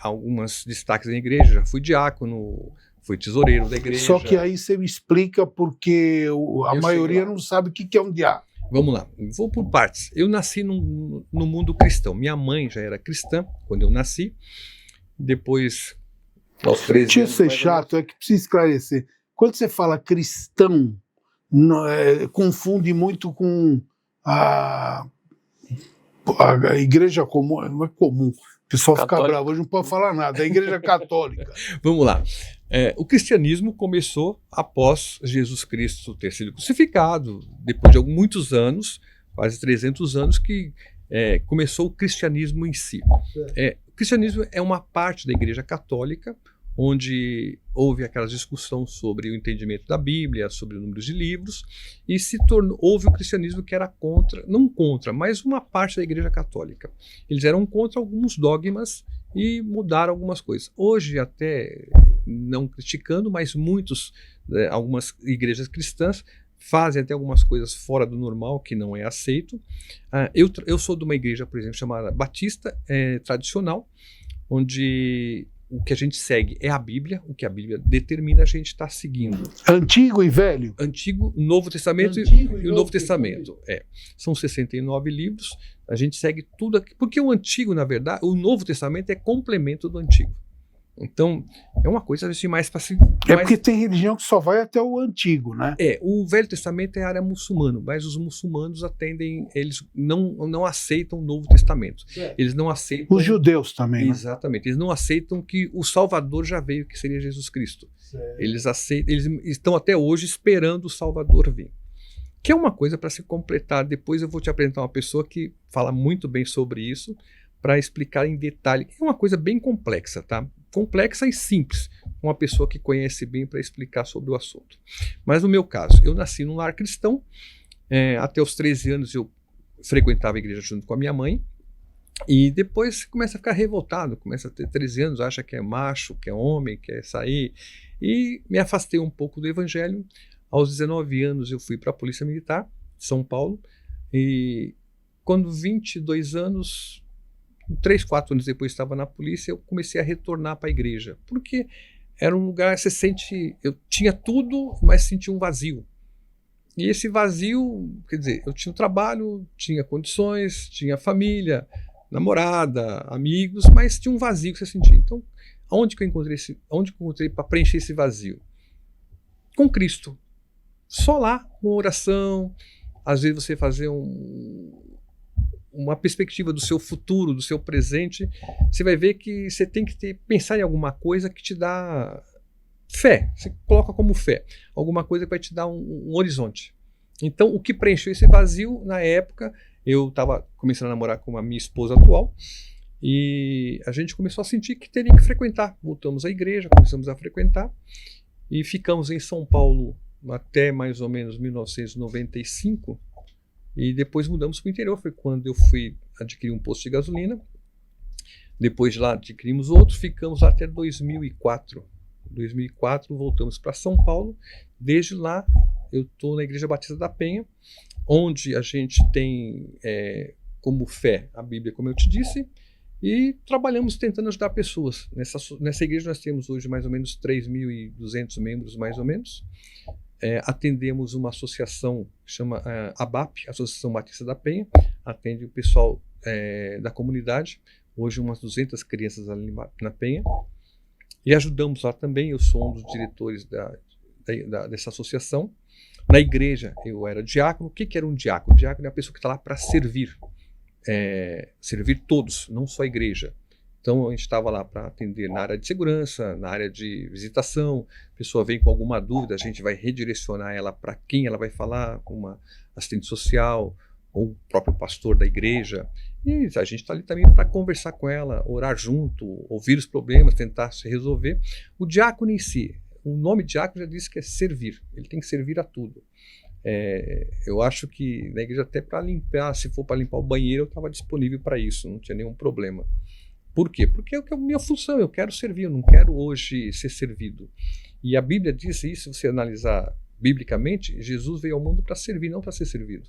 alguns destaques na igreja, já fui diácono, fui tesoureiro da igreja. Só que aí você me explica porque a maioria não sabe o que é um diácono. Vamos lá, vou por partes. Eu nasci no mundo cristão. Minha mãe já era cristã quando eu nasci. Depois, aos 13 anos... Tinha que ser chato, é que precisa esclarecer. Quando você fala cristão, confunde muito com a igreja comum. Não é comum. O pessoal fica bravo, hoje não pode falar nada. É a igreja católica. Vamos lá. O cristianismo começou após Jesus Cristo ter sido crucificado, depois de muitos anos, quase 300 anos, que começou o cristianismo em si. O cristianismo é uma parte da igreja católica, onde houve aquela discussão sobre o entendimento da Bíblia, sobre o número de livros, e houve o cristianismo que era não contra, mas uma parte da igreja católica. Eles eram contra alguns dogmas e mudaram algumas coisas. Hoje, até não criticando, mas algumas igrejas cristãs fazem até algumas coisas fora do normal, que não é aceito. Eu sou de uma igreja, por exemplo, chamada Batista tradicional, onde o que a gente segue é a Bíblia, o que a Bíblia determina a gente está seguindo. Antigo e Velho? Antigo, Novo Testamento e o Novo Testamento. São 69 livros, a gente segue tudo aqui, porque o Antigo, na verdade, o Novo Testamento é complemento do Antigo. Então, é uma coisa assim mais para se... porque tem religião que só vai até o Antigo, né? O Velho Testamento é área muçulmana, mas os muçulmanos eles não aceitam o Novo Testamento. Eles não aceitam... Os judeus também, né? Exatamente. Eles não aceitam que o Salvador já veio, que seria Jesus Cristo. Eles estão até hoje esperando o Salvador vir. Que é uma coisa para se completar. Depois eu vou te apresentar uma pessoa que fala muito bem sobre isso, para explicar em detalhe. É uma coisa bem complexa, tá? Complexa e simples, uma pessoa que conhece bem para explicar sobre o assunto. Mas no meu caso, eu nasci num lar cristão, até os 13 anos eu frequentava a igreja junto com a minha mãe, e depois começa a ficar revoltado, começa a ter 13 anos, acha que é macho, que é homem, quer sair, e me afastei um pouco do evangelho. Aos 19 anos eu fui para a Polícia Militar, São Paulo, e quando 22 anos... 3, 4 anos depois estava na polícia, eu comecei a retornar para a igreja, porque era um lugar, eu tinha tudo, mas sentia um vazio. E esse vazio, quer dizer, eu tinha um trabalho, tinha condições, tinha família, namorada, amigos, mas tinha um vazio que você sentia. Então, onde que eu encontrei para preencher esse vazio? Com Cristo. Só lá, com oração, às vezes você fazer uma perspectiva do seu futuro, do seu presente, você vai ver que você tem que pensar em alguma coisa que te dá fé, você coloca como fé, alguma coisa que vai te dar um horizonte. Então, o que preencheu esse vazio, na época, eu estava começando a namorar com a minha esposa atual, e a gente começou a sentir que teria que frequentar. Voltamos à igreja, começamos a frequentar, e ficamos em São Paulo até mais ou menos 1995, e depois mudamos para o interior. Foi quando eu fui adquirir um posto de gasolina. Depois de lá adquirimos outro, ficamos lá até 2004. 2004 voltamos para São Paulo. Desde lá eu estou na Igreja Batista da Penha, onde a gente tem como fé a Bíblia, como eu te disse, e trabalhamos tentando ajudar pessoas. Nessa igreja nós temos hoje mais ou menos 3.200 membros, mais ou menos. Atendemos uma associação que chama ABAP, Associação Batista da Penha, atende o pessoal da comunidade, hoje umas 200 crianças ali na Penha, e ajudamos lá também. Eu sou um dos diretores dessa associação. Na igreja eu era diácono. O que era um diácono? O diácono é a pessoa que está lá para servir, servir todos, não só a igreja. Então a gente estava lá para atender na área de segurança, na área de visitação. A pessoa vem com alguma dúvida, a gente vai redirecionar ela para quem ela vai falar, com uma assistente social ou o próprio pastor da igreja. E a gente está ali também para conversar com ela, orar junto, ouvir os problemas, tentar se resolver. O diácono em si, o nome diácono já diz que é servir, ele tem que servir a tudo. Eu acho que na igreja, até para limpar, se for para limpar o banheiro, eu estava disponível para isso, não tinha nenhum problema. Por quê? Porque é a minha função, eu quero servir, eu não quero hoje ser servido. E a Bíblia diz isso, se você analisar biblicamente, Jesus veio ao mundo para servir, não para ser servido.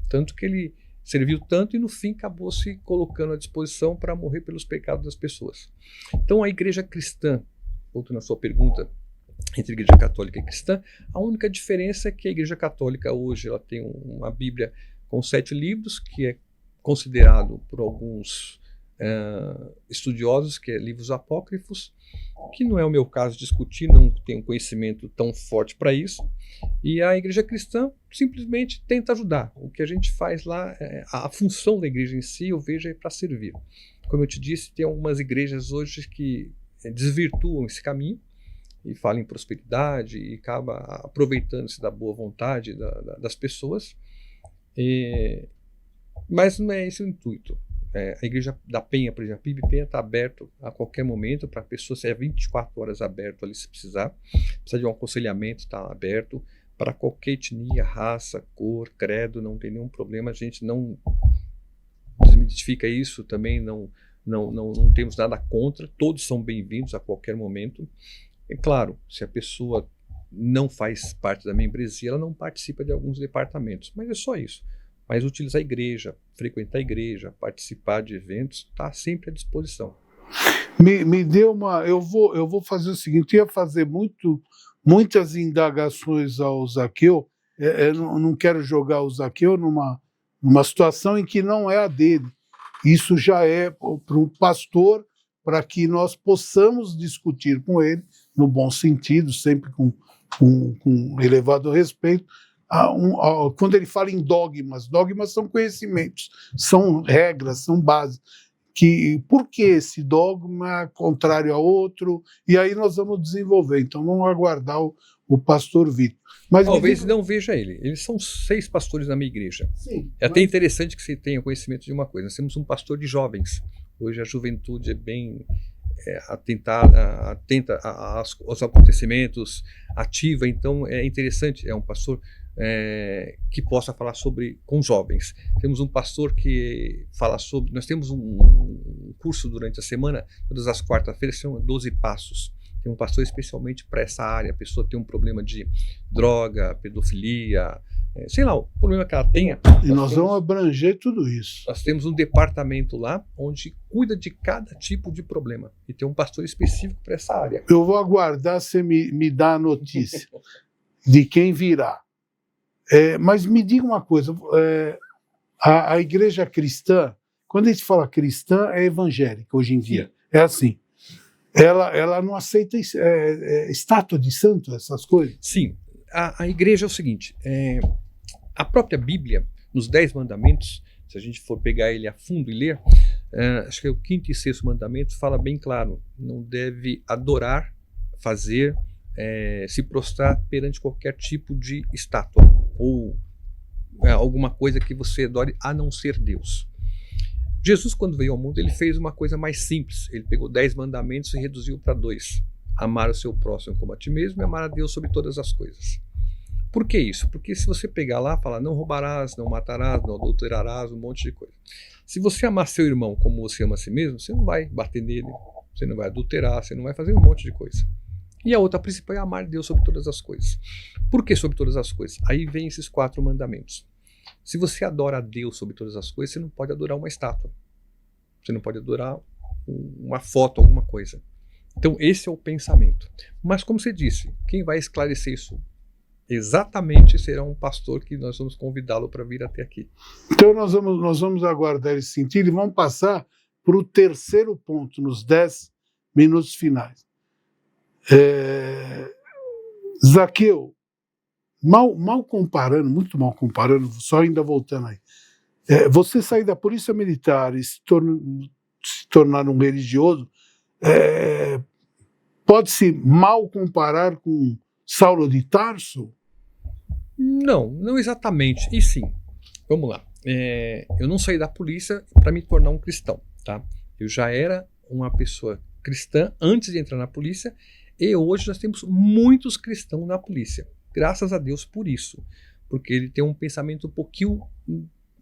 Tanto que ele serviu tanto e no fim acabou se colocando à disposição para morrer pelos pecados das pessoas. Então a igreja cristã, voltando à sua pergunta, entre a igreja católica e cristã, a única diferença é que a igreja católica hoje ela tem uma Bíblia com 7 livros, que é considerado por alguns estudiosos que é livros apócrifos, que não é o meu caso discutir, não tenho conhecimento tão forte para isso. E a igreja cristã simplesmente tenta ajudar. O que a gente faz lá, a função da igreja em si, eu vejo, é para servir. Como eu te disse, tem algumas igrejas hoje que desvirtuam esse caminho e falam em prosperidade e acaba aproveitando-se da boa vontade das pessoas. Mas não é esse o intuito. A igreja da Penha, por exemplo, a PIB Penha está aberto a qualquer momento para a pessoa, se é 24 horas aberto ali se precisar. Precisa de um aconselhamento, está aberto para qualquer etnia, raça, cor, credo, não tem nenhum problema. A gente não desmitifica isso também, não temos nada contra, todos são bem-vindos a qualquer momento. É claro, se a pessoa não faz parte da membresia, ela não participa de alguns departamentos, mas é só isso. Mas utilizar a igreja, frequentar a igreja, participar de eventos, está sempre à disposição. Me deu uma... Eu vou fazer o seguinte, eu ia fazer muitas indagações ao Zaqueu, eu não quero jogar o Zaqueu numa situação em que não é a dele. Isso já é para um pastor, para que nós possamos discutir com ele, no bom sentido, sempre com elevado respeito. Quando ele fala em dogmas são conhecimentos, são regras, são bases. Por que esse dogma é contrário a outro? E aí nós vamos desenvolver. Então vamos aguardar o pastor Vitor. Mas talvez não veja ele. Eles são 6 pastores na minha igreja. Sim, é até interessante que você tenha conhecimento de uma coisa. Nós temos um pastor de jovens. Hoje a juventude é bem atenta aos acontecimentos, ativa. Então é interessante. É um pastor que possa falar com jovens. Temos um pastor que fala sobre... Nós temos um curso durante a semana, todas as quartas-feiras, são 12 passos. Tem um pastor especialmente para essa área. A pessoa tem um problema de droga, pedofilia, sei lá, o problema que ela tenha. E nós vamos abranger tudo isso. Nós temos um departamento lá onde cuida de cada tipo de problema. E tem um pastor específico para essa área. Eu vou aguardar você me dar a notícia de quem virá. Mas me diga uma coisa, a igreja cristã, quando a gente fala cristã, é evangélica hoje em dia. Sim. É assim. Ela não aceita estátua de santo, essas coisas? Sim. A igreja é o seguinte, a própria Bíblia, nos 10 mandamentos, se a gente for pegar ele a fundo e ler, acho que é o 5º e 6º mandamento, fala bem claro, não deve adorar, fazer, se prostrar perante qualquer tipo de estátua ou alguma coisa que você adore a não ser Deus. Jesus, quando veio ao mundo, ele fez uma coisa mais simples. Ele pegou 10 mandamentos e reduziu para 2. Amar o seu próximo como a ti mesmo e amar a Deus sobre todas as coisas. Por que isso? Porque se você pegar lá, falar não roubarás, não matarás, não adulterarás, um monte de coisa. Se você amar seu irmão como você ama a si mesmo, você não vai bater nele, você não vai adulterar, você não vai fazer um monte de coisa. E a outra principal é amar Deus sobre todas as coisas. Por que sobre todas as coisas? Aí vem esses 4 mandamentos. Se você adora a Deus sobre todas as coisas, você não pode adorar uma estátua. Você não pode adorar uma foto, alguma coisa. Então esse é o pensamento. Mas como você disse, quem vai esclarecer isso exatamente será um pastor que nós vamos convidá-lo para vir até aqui. Então nós vamos aguardar esse sentido e vamos passar para o terceiro ponto, nos 10 minutos finais. Zaqueu, mal comparando, muito mal comparando, só ainda voltando aí, você sair da polícia militar e se tornar um religioso, pode-se mal comparar com Saulo de Tarso? Não exatamente. E sim, vamos lá. Eu não saí da polícia para me tornar um cristão, tá? Eu já era uma pessoa cristã antes de entrar na polícia e hoje nós temos muitos cristãos na polícia. Graças a Deus por isso. Porque ele tem um pensamento um pouquinho,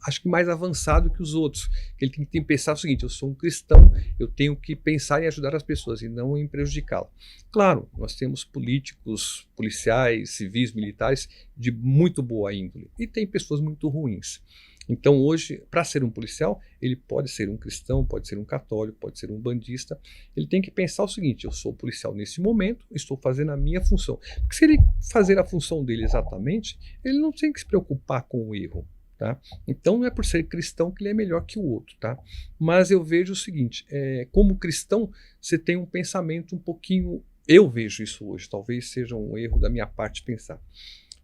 acho que mais avançado que os outros. Ele tem que pensar o seguinte: eu sou um cristão, eu tenho que pensar em ajudar as pessoas e não em prejudicá-las. Claro, nós temos políticos, policiais, civis, militares de muito boa índole e tem pessoas muito ruins. Então hoje, para ser um policial, ele pode ser um cristão, pode ser um católico, pode ser um bandista. Ele tem que pensar o seguinte: eu sou policial nesse momento, estou fazendo a minha função. Porque se ele fazer a função dele exatamente, ele não tem que se preocupar com o erro. Tá? Então não é por ser cristão que ele é melhor que o outro, tá? Mas eu vejo o seguinte, como cristão você tem um pensamento um pouquinho, eu vejo isso hoje, talvez seja um erro da minha parte pensar,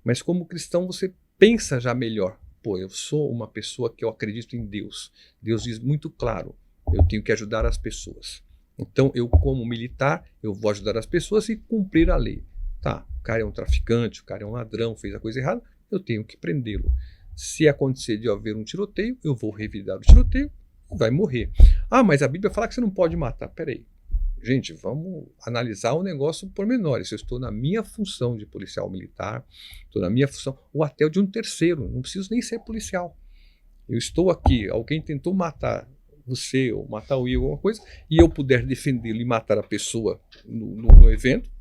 mas como cristão você pensa já melhor. Pô, eu sou uma pessoa que eu acredito em Deus, Deus diz muito claro, eu tenho que ajudar as pessoas, então eu como militar, eu vou ajudar as pessoas e cumprir a lei. Tá, o cara é um traficante, o cara é um ladrão, fez a coisa errada, eu tenho que prendê-lo. Se acontecer de haver um tiroteio, eu vou revidar o tiroteio e vai morrer. Ah, mas a Bíblia fala que você não pode matar. Peraí, gente, vamos analisar o negócio por menores. Eu estou na minha função de policial militar, estou na minha função, ou até de um terceiro, não preciso nem ser policial. Eu estou aqui, alguém tentou matar você ou matar o Igor, alguma coisa, e eu puder defendê-lo e matar a pessoa no evento.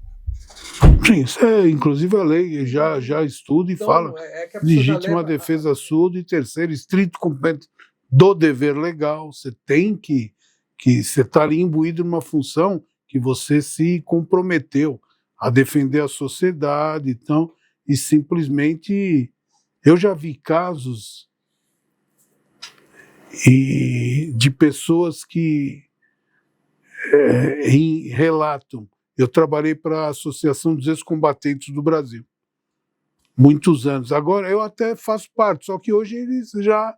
Sim, isso inclusive a lei já estuda e Então, fala legítima defesa surda e terceiro, estrito cumprimento do dever legal. Você tem que você está ali imbuído numa função que você se comprometeu a defender a sociedade, então, e simplesmente eu já vi casos de pessoas que relatam. Eu trabalhei para a Associação dos Ex-Combatentes do Brasil, muitos anos. Agora, eu até faço parte, só que hoje eles já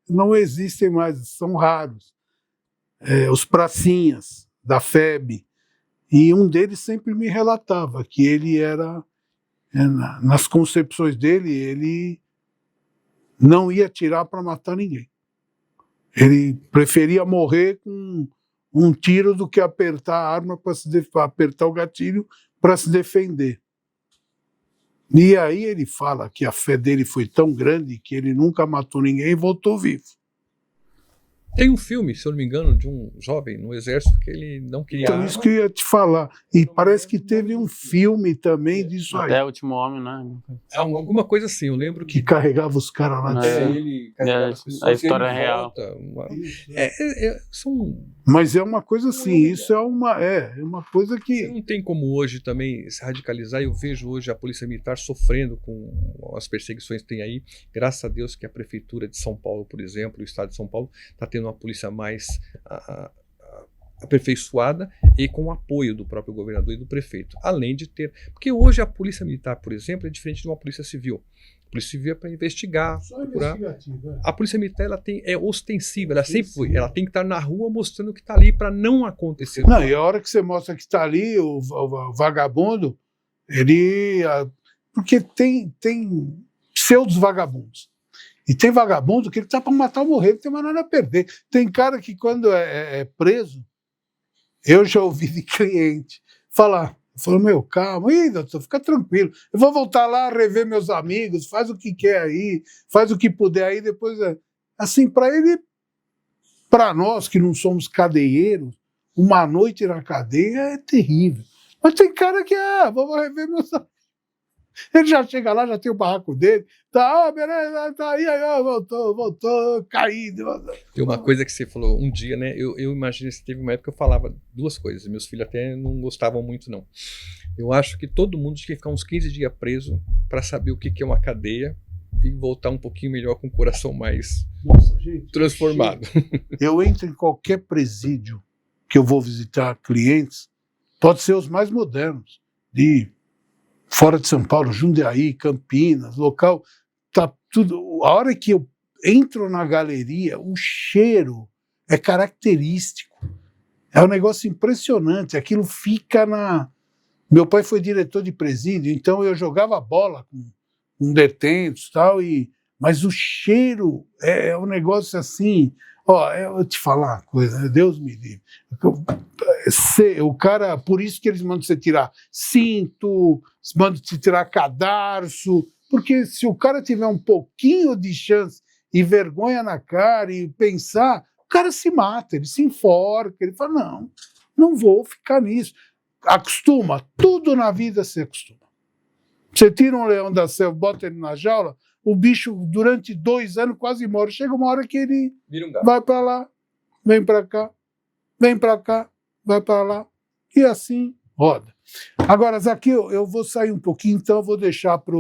não existem mais, são raros. Os pracinhas da FEB, e um deles sempre me relatava que ele era, nas concepções dele, ele não ia atirar para matar ninguém. Ele preferia morrer com um tiro do que apertar a arma apertar o gatilho para se defender. E aí ele fala que a fé dele foi tão grande que ele nunca matou ninguém e voltou vivo. Tem um filme, se eu não me engano, de um jovem no exército que ele não queria Então, arma. isso que eu ia te falar. E parece que teve um filme também disso aí. Até o Último Homem, né? Alguma coisa assim, eu lembro Que carregava os caras lá de cima. ele carregava as pessoas, a história ele real. volta, são... Mas é uma coisa assim, isso é uma coisa Você que... não tem como hoje também se radicalizar. Eu vejo hoje a Polícia Militar sofrendo com as perseguições que tem aí. Graças a Deus que a Prefeitura de São Paulo, por exemplo, o Estado de São Paulo, está tendo uma polícia mais aperfeiçoada e com o apoio do próprio governador e do prefeito. Além de ter... Porque hoje a Polícia Militar, por exemplo, é diferente de uma Polícia Civil. A Polícia Civil é para investigar, procurar. A Polícia Militar é ostensiva, ela sempre foi. Ela tem que estar na rua mostrando que está ali para não acontecer. Não, e a hora que você mostra que está ali, o vagabundo, ele... Porque tem pseudos vagabundos. E tem vagabundo que ele está para matar ou morrer, não tem mais nada a perder. Tem cara que quando é preso, eu já ouvi de cliente falar, Eu falo, meu, calma, ih, doutor, fica tranquilo. Eu vou voltar lá, rever meus amigos, faz o que quer aí, faz o que puder aí, depois... Assim, para ele, para nós que não somos cadeieiros, uma noite na cadeia é terrível. Mas tem cara que, vamos rever meus amigos. Ele já chega lá, já tem o barraco dele, tá, beleza, tá aí, voltou, caído. Tem uma coisa que você falou um dia, né? Eu imagino que teve uma época que eu falava duas coisas. Meus filhos até não gostavam muito, não. Eu acho que todo mundo tinha que ficar uns 15 dias preso para saber o que é uma cadeia e voltar um pouquinho melhor com o coração mais transformado. Eu entro em qualquer presídio que eu vou visitar clientes, pode ser os mais modernos, de fora de São Paulo, Jundiaí, Campinas, local, tá tudo. A hora que eu entro na galeria, o cheiro é característico. É um negócio impressionante. Aquilo fica na. Meu pai foi diretor de presídio, então eu jogava bola com detentos e tal, mas o cheiro é um negócio assim. Eu vou te falar uma coisa, Deus me livre. O cara, por isso que eles mandam você tirar cinto, mandam você tirar cadarço, porque se o cara tiver um pouquinho de chance e vergonha na cara e pensar, o cara se mata, ele se enforca, ele fala, não vou ficar nisso. Acostuma, tudo na vida se acostuma. Você tira um leão da selva, bota ele na jaula, o bicho durante 2 anos quase morre. Chega uma hora que ele vai para lá, vem para cá, vem para cá, vai para lá, e assim roda. Agora, Zaqueu, eu vou sair um pouquinho, então eu vou deixar para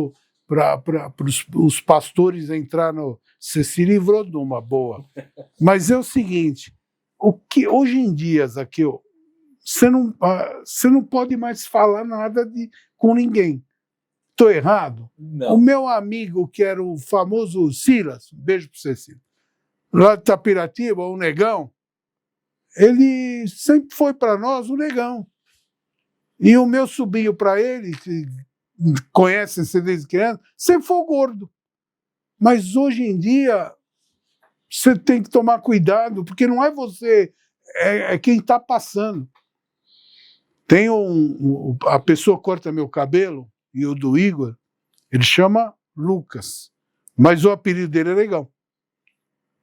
os pastores entrar no... Você se livrou de uma boa. Mas é o seguinte, o que hoje em dia, Zaqueu, você não pode mais falar nada com ninguém. Estou errado? Não. O meu amigo, que era o famoso Silas, um beijo para você, Silas, lá de Itapiratiba, o Negão, ele sempre foi para nós o Negão. E o meu sobrinho para ele, que conhece você desde criança, sempre foi o Gordo. Mas hoje em dia, você tem que tomar cuidado, porque não é você, é quem está passando. Tem a pessoa corta meu cabelo, e o do Igor, ele chama Lucas, mas o apelido dele é legal.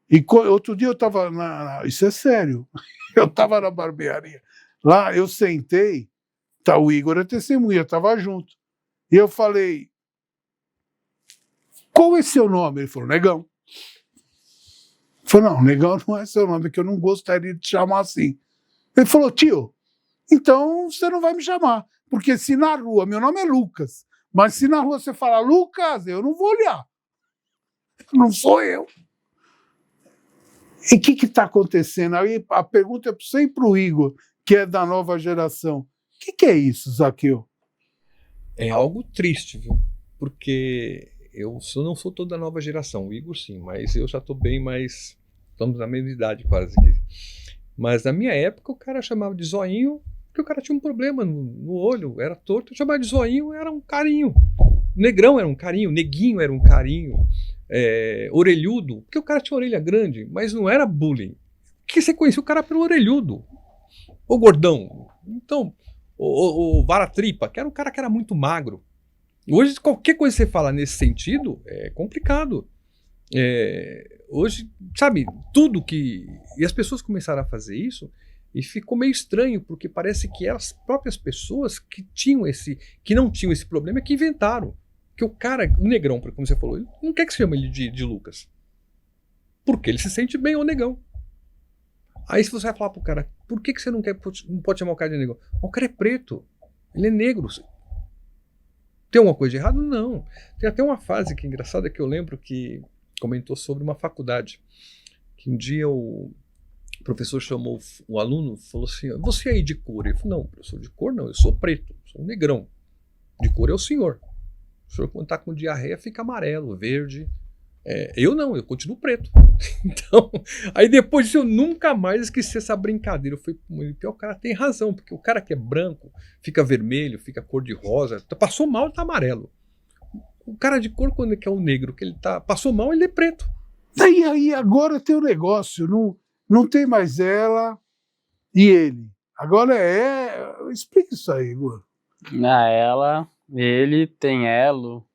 E outro dia eu estava isso é sério, eu estava na barbearia, lá eu sentei, o Igor é testemunha, estava junto, e eu falei, qual é seu nome? Ele falou, Negão. Eu falei, não, Negão não é seu nome, que eu não gostaria de te chamar assim. Ele falou, tio, então você não vai me chamar. Porque se na rua, meu nome é Lucas, mas se na rua você falar Lucas, eu não vou olhar. Não sou eu. E o que está acontecendo? Aí a pergunta é para você e para o Igor, que é da nova geração. O que é isso, Zaqueu? É algo triste, viu? Porque eu não sou toda da nova geração, o Igor sim, mas eu já estou bem mais... Estamos na mesma idade quase aqui. Mas na minha época o cara chamava de zoinho, porque o cara tinha um problema no olho, era torto, eu chamava de zoinho, era um carinho. Negrão era um carinho, neguinho era um carinho, orelhudo, porque o cara tinha orelha grande, mas não era bullying. Porque você conhecia o cara pelo orelhudo, o gordão. Então, o vara-tripa, que era um cara que era muito magro. Hoje, qualquer coisa que você fala nesse sentido é complicado. Hoje, sabe, tudo que... E as pessoas começaram a fazer isso e ficou meio estranho, porque parece que as próprias pessoas que não tinham esse problema é que inventaram. Que o cara, o negrão, como você falou, ele não quer que se chame ele de Lucas. Porque ele se sente bem, o negão. Aí se você vai falar pro cara, por que você não pode chamar o cara de negão? O cara é preto, ele é negro. Tem alguma coisa de errado? Não. Tem até uma frase que é engraçada que eu lembro que comentou sobre uma faculdade. Que um dia o professor chamou o aluno, falou assim, você aí de cor? Ele falou, não, professor, de cor não, eu sou preto, sou um negrão. De cor é o senhor. O senhor quando está com diarreia fica amarelo, verde. Eu não, eu continuo preto. Então, aí depois disso eu nunca mais esqueci essa brincadeira. Eu falei, pior, o cara tem razão, porque o cara que é branco fica vermelho, fica cor de rosa, passou mal, ele tá amarelo. O cara de cor, quando que é o negro, que ele passou mal, ele é preto. E aí agora tem o negócio, não tem mais ela e ele. Agora explica isso aí, Igor. Ele tem elo,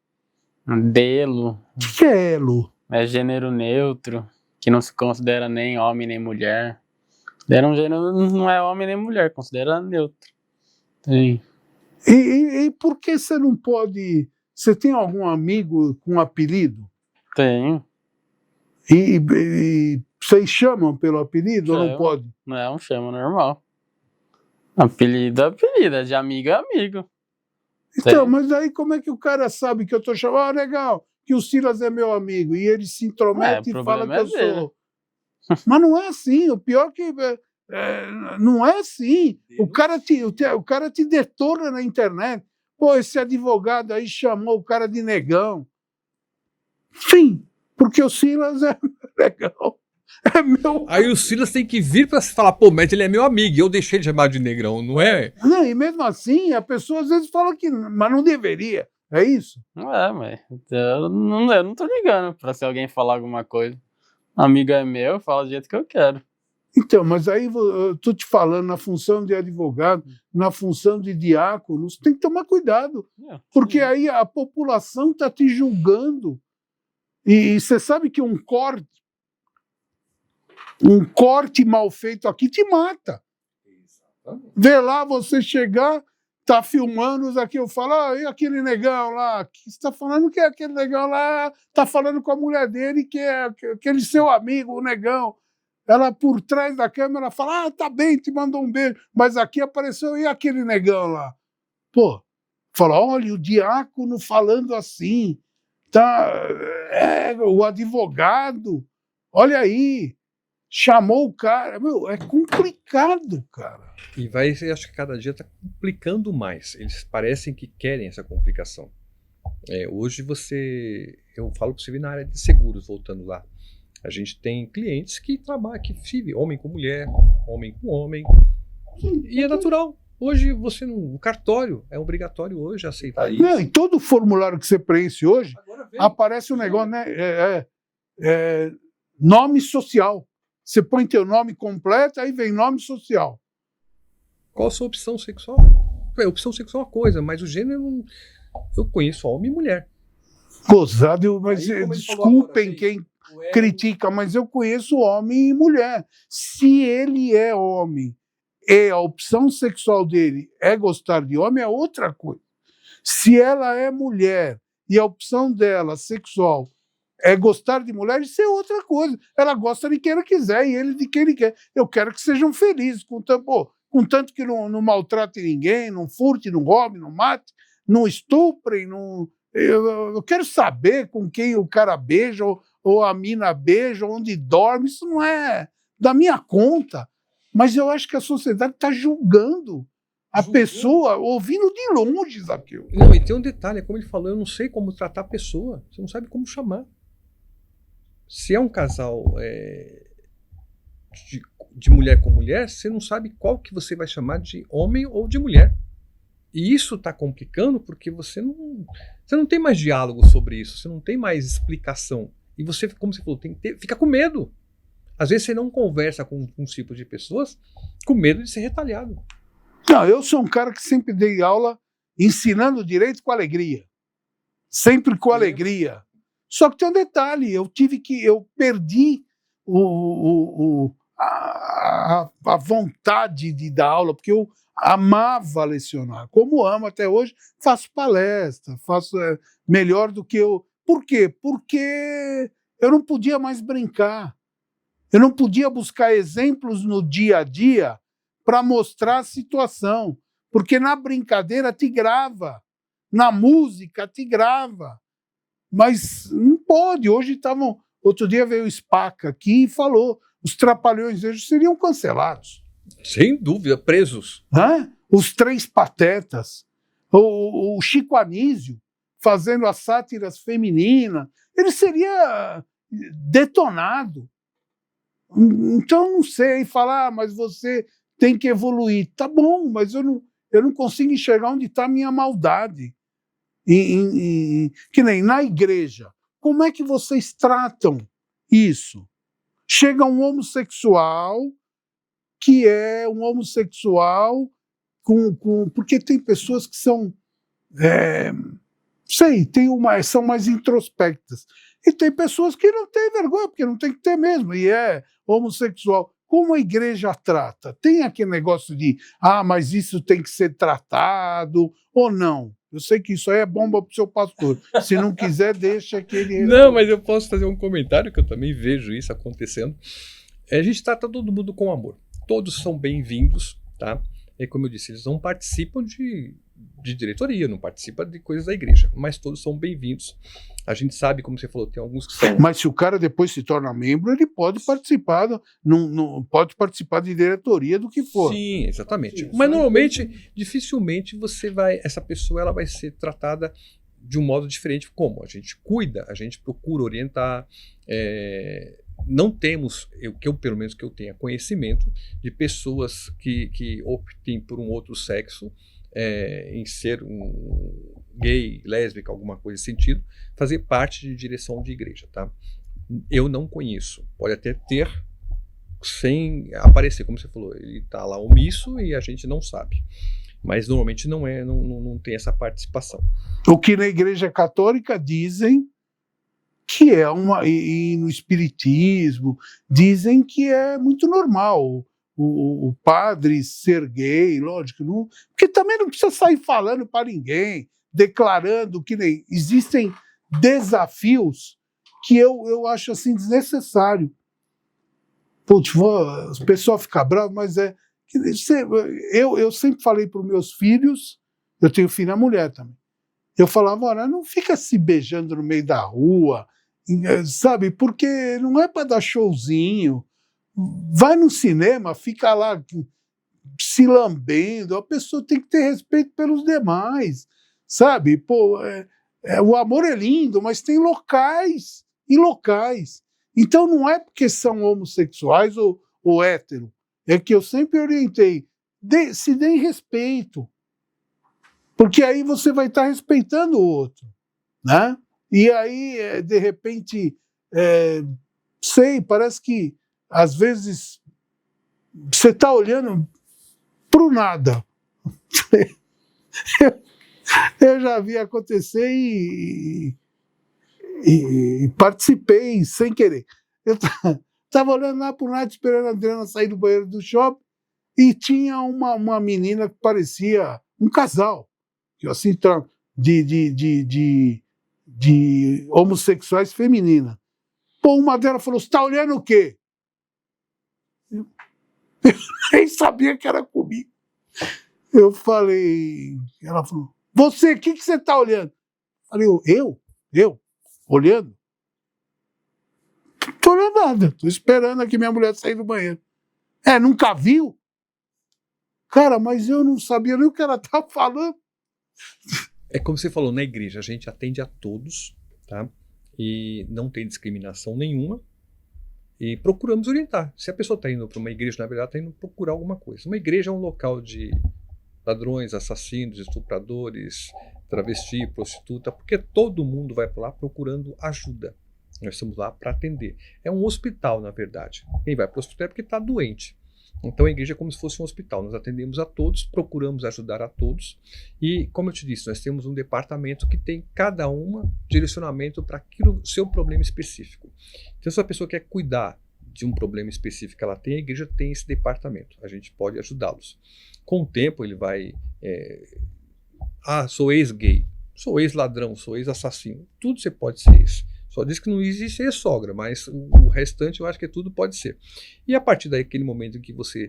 delo, O que é elo? é gênero neutro, que não se considera nem homem nem mulher. Considera um gênero, não é homem nem mulher, considera neutro. Tem. E por que você não pode... Você tem algum amigo com apelido? Tenho. E vocês chamam pelo apelido ou não Chama. pode? Não, chama normal. Apelido é apelido, de amigo é amigo. Então, Tem. mas aí como é que o cara sabe que eu tô chamando? Ah, legal, que o Silas é meu amigo. E ele se intromete É, o e fala que problema eu é sou. Mas não é assim. O pior é que não é assim. O cara te detona na internet. Pô, esse advogado aí chamou o cara de negão. Sim, porque o Silas é legal. É meu. Aí o Silas tem que vir pra falar, pô, mas ele é meu amigo, e eu deixei ele chamar de negrão, não é? Não, e mesmo assim, a pessoa às vezes fala que. Mas não deveria. É isso? Não é, mas eu não tô ligando pra se alguém falar alguma coisa. Amigo é meu, fala do jeito que eu quero. Então, mas aí eu estou te falando, na função de advogado, na função de diácono, você tem que tomar cuidado, porque aí a população está te julgando. E você sabe que um corte mal feito aqui te mata. Vê lá você chegar, tá filmando, aqui eu falo, ah, e aquele negão lá? Que você está falando que é aquele negão lá, tá falando com a mulher dele, que é aquele seu amigo, o negão. Ela, por trás da câmera, fala, ah, tá bem, te mandou um beijo. Mas aqui apareceu, e aquele negão lá? Pô, fala, olha, o diácono falando assim, tá, o advogado, olha aí, chamou o cara. Meu, é complicado, cara. E acho que cada dia está complicando mais. Eles parecem que querem essa complicação. Hoje eu falo para você vir na área de seguros, voltando lá. A gente tem clientes que trabalham, que vivem homem com mulher, homem com homem. E é natural. Hoje o cartório é obrigatório hoje aceitar isso. Não, e todo formulário que você preenche hoje, aparece um negócio, né? Nome social. Você põe teu nome completo, aí vem nome social. Qual a sua opção sexual? Opção sexual é uma coisa, mas o gênero eu conheço homem e mulher. Gozado, mas desculpem quem critica, mas eu conheço homem e mulher. Se ele é homem e a opção sexual dele é gostar de homem, é outra coisa. Se ela é mulher e a opção dela sexual é gostar de mulher, isso é outra coisa. Ela gosta de quem ela quiser e ele de quem ele quer. Eu quero que sejam felizes, contanto que não maltrate ninguém, não furte, não roube, não mate, não estuprem, não... Eu quero saber com quem o cara beija ou a mina beija, onde dorme. Isso não é da minha conta. Mas eu acho que a sociedade está julgando a pessoa, ouvindo de longe, Zaqueu. Não, e tem um detalhe, é como ele falou, eu não sei como tratar a pessoa. Você não sabe como chamar. Se é um casal de mulher com mulher, você não sabe qual que você vai chamar de homem ou de mulher. E isso está complicando porque você não tem mais diálogo sobre isso, você não tem mais explicação. E você, como você falou, fica com medo. Às vezes você não conversa com um tipo de pessoas com medo de ser retalhado. Não, eu sou um cara que sempre dei aula ensinando direito com alegria. Sempre com alegria. Só que tem um detalhe, eu perdi a vontade de dar aula, porque eu amava lecionar. Como amo até hoje, faço palestra, faço melhor do que eu... Por quê? Porque eu não podia mais brincar. Eu não podia buscar exemplos no dia a dia para mostrar a situação, porque na brincadeira te grava, na música te grava. Mas não pode. Outro dia veio o Spaca aqui e falou: os Trapalhões hoje seriam cancelados. Sem dúvida, presos. Os Três Patetas, o Chico Anísio fazendo as sátiras femininas, ele seria detonado. Então, não sei, falar, mas você tem que evoluir. Tá bom, mas eu não consigo enxergar onde está a minha maldade. Que nem na igreja. Como é que vocês tratam isso? Chega um homossexual que é um homossexual porque tem pessoas que são, são mais introspectas. E tem pessoas que não têm vergonha, porque não tem que ter mesmo, e é homossexual. Como a igreja trata? Tem aquele negócio de, mas isso tem que ser tratado, ou não? Eu sei que isso aí é bomba para o seu pastor. Se não quiser, deixa que ele... Não, mas eu posso fazer um comentário, que eu também vejo isso acontecendo. A gente trata todo mundo com amor. Todos são bem-vindos, tá? É como eu disse, eles não participam de diretoria, não participam de coisas da igreja, mas todos são bem-vindos. A gente sabe, como você falou, tem alguns que são... Mas se o cara depois se torna membro, ele pode participar, pode participar de diretoria do que for. Sim, exatamente. Mas normalmente, dificilmente essa pessoa ela vai ser tratada de um modo diferente. Como? A gente cuida, a gente procura orientar. Não temos, pelo menos que eu tenha conhecimento, de pessoas que optem por um outro sexo, em ser um gay, lésbica, alguma coisa nesse sentido, fazer parte de direção de igreja, tá? Eu não conheço. Pode até ter, sem aparecer, como você falou, ele está lá omisso e a gente não sabe. Mas normalmente não tem essa participação. O que na igreja católica dizem que e no espiritismo, dizem que é muito normal o padre ser gay, lógico, não, porque também não precisa sair falando para ninguém, declarando que nem... Existem desafios que eu acho assim desnecessário. Putz, o pessoal fica bravo, mas eu sempre falei para os meus filhos, eu tenho filho e mulher também, eu falava, olha, não fica se beijando no meio da rua, sabe, porque não é para dar showzinho. Vai no cinema, fica lá se lambendo, a pessoa tem que ter respeito pelos demais, sabe? Pô, o amor é lindo, mas tem locais e locais. Então não é porque são homossexuais ou hétero, é que eu sempre orientei, se deem respeito, porque aí você vai estar respeitando o outro, né? E aí, de repente, parece que às vezes você está olhando para o nada. Eu já vi acontecer e participei sem querer. Eu estava olhando lá para o nada, esperando a Adriana sair do banheiro do shopping, e tinha uma menina que parecia um casal, que assim, de homossexuais feminina. Pô, uma delas falou, você está olhando o quê? Eu nem sabia que era comigo. Eu falei, ela falou, você, o que você está olhando? Eu falei, olhando? Não estou olhando nada, estou esperando aqui minha mulher sair do banheiro. Nunca viu? Cara, mas eu não sabia nem o que ela estava falando. É como você falou, na igreja a gente atende a todos, tá? E não tem discriminação nenhuma. E procuramos orientar. Se a pessoa está indo para uma igreja, na verdade, está indo procurar alguma coisa. Uma igreja é um local de ladrões, assassinos, estupradores, travesti, prostituta, porque todo mundo vai para lá procurando ajuda. Nós estamos lá para atender. É um hospital, na verdade. Quem vai para o hospital é porque está doente. Então a igreja é como se fosse um hospital. Nós atendemos a todos, procuramos ajudar a todos. E, como eu te disse, nós temos um departamento que tem cada direcionamento para aquilo, seu problema específico. Então, se a pessoa quer cuidar de um problema específico que ela tem, a igreja tem esse departamento. A gente pode ajudá-los. Com o tempo, ele vai... sou ex-gay, sou ex-ladrão, sou ex-assassino. Tudo você pode ser isso. Só diz que não existe ex-sogra, mas o restante eu acho que tudo pode ser. E a partir daquele momento em que você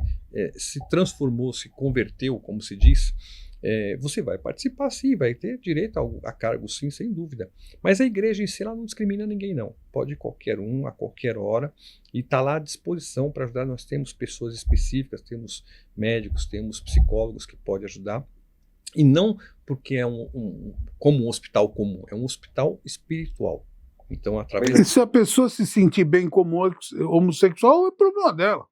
se transformou, se converteu, como se diz, você vai participar sim, vai ter direito a cargo sim, sem dúvida. Mas a igreja em si ela não discrimina ninguém não. Pode qualquer um, a qualquer hora, e está lá à disposição para ajudar. Nós temos pessoas específicas, temos médicos, temos psicólogos que podem ajudar. E não porque é como um hospital comum, é um hospital espiritual. Então, se a pessoa se sentir bem como homossexual, é problema dela.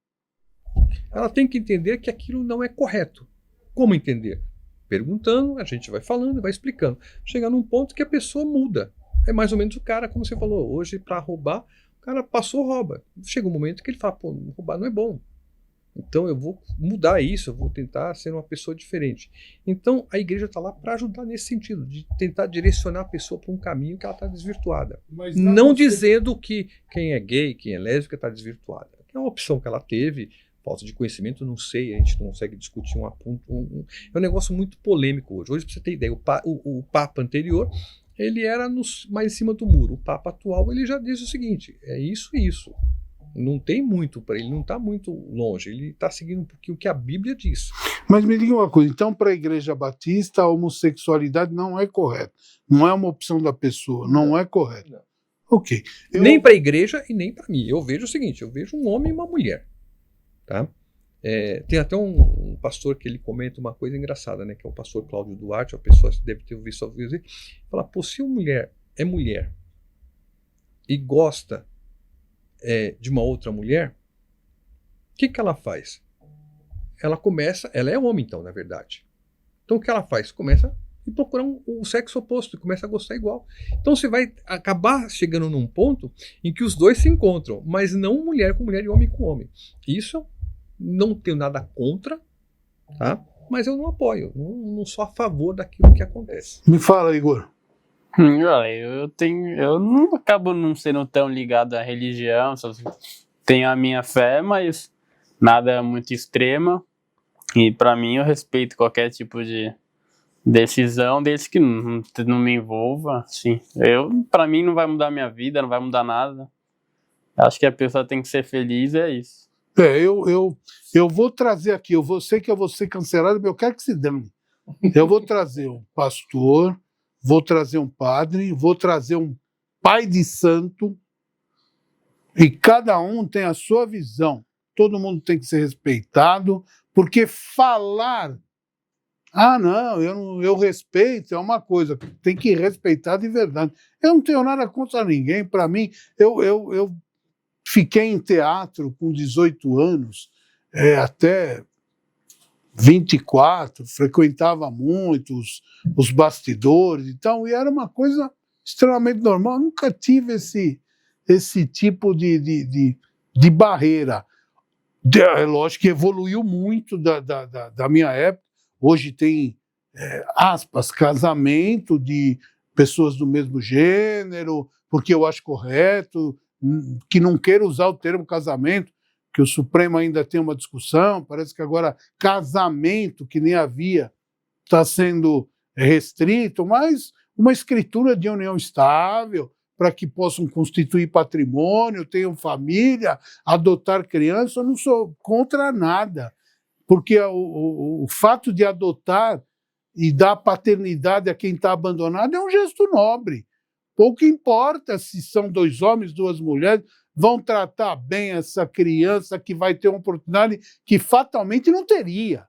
Ela tem que entender que aquilo não é correto. Como entender? Perguntando, a gente vai falando, vai explicando. Chega num ponto que a pessoa muda. É mais ou menos o cara, como você falou, hoje para roubar, o cara passou, rouba. Chega um momento que ele fala, pô, roubar não é bom. Então eu vou mudar isso, eu vou tentar ser uma pessoa diferente. Então a igreja está lá para ajudar nesse sentido, de tentar direcionar a pessoa para um caminho que ela está desvirtuada. Mas Não dizendo que quem é gay, quem é lésbica está desvirtuada. É uma opção que ela teve, falta de conhecimento, não sei, a gente não consegue discutir é um negócio muito polêmico hoje. Hoje, para você ter ideia, o Papa anterior, ele era mais em cima do muro. O Papa atual, ele já diz o seguinte, é isso e isso. Não tem muito para ele, não está muito longe, ele está seguindo um pouquinho o que a Bíblia diz. Mas me diga uma coisa, então para a Igreja Batista a homossexualidade não é correta, não é uma opção da pessoa, não é correta. Não. Ok. Nem para a igreja e nem para mim. Eu vejo o seguinte, eu vejo um homem e uma mulher. Tá? Tem até um pastor que ele comenta uma coisa engraçada, né? Que é o pastor Cláudio Duarte, a pessoa deve ter ouvido só dizer, fala, pô, se uma mulher é mulher e gosta de uma outra mulher, o que ela faz? Ela é homem então, na verdade. Então o que ela faz? Começa a procurar o sexo oposto, e começa a gostar igual. Então você vai acabar chegando num ponto em que os dois se encontram, mas não mulher com mulher e homem com homem. Isso não tenho nada contra, tá? Mas eu não apoio, não sou a favor daquilo que acontece. Me fala, Igor. Olha, eu não acabo não sendo tão ligado à religião, só tenho a minha fé, mas nada muito extrema. E pra mim eu respeito qualquer tipo de decisão, desde que não me envolva, assim. Pra mim não vai mudar minha vida, não vai mudar nada. Acho que a pessoa tem que ser feliz, é isso. Eu vou trazer aqui, sei que eu vou ser cancelado, mas eu quero que se dane. Eu vou trazer um pastor, vou trazer um padre, vou trazer um pai de santo, e cada um tem a sua visão. Todo mundo tem que ser respeitado, porque falar, não, eu respeito, é uma coisa, tem que respeitar de verdade. Eu não tenho nada contra ninguém, para mim, eu fiquei em teatro com 18 anos, até 24, frequentava muito os bastidores e tal, e era uma coisa extremamente normal. Eu nunca tive esse tipo de barreira. É lógico que evoluiu muito da minha época. Hoje tem, aspas, casamento de pessoas do mesmo gênero, porque eu acho correto, que não quero usar o termo casamento, que o Supremo ainda tem uma discussão, parece que agora casamento, que nem havia, está sendo restrito, mas uma escritura de união estável, para que possam constituir patrimônio, tenham família, adotar criança, eu não sou contra nada, porque o fato de adotar e dar paternidade a quem está abandonado é um gesto nobre. Pouco importa se são 2 homens, 2 mulheres, vão tratar bem essa criança que vai ter uma oportunidade que fatalmente não teria,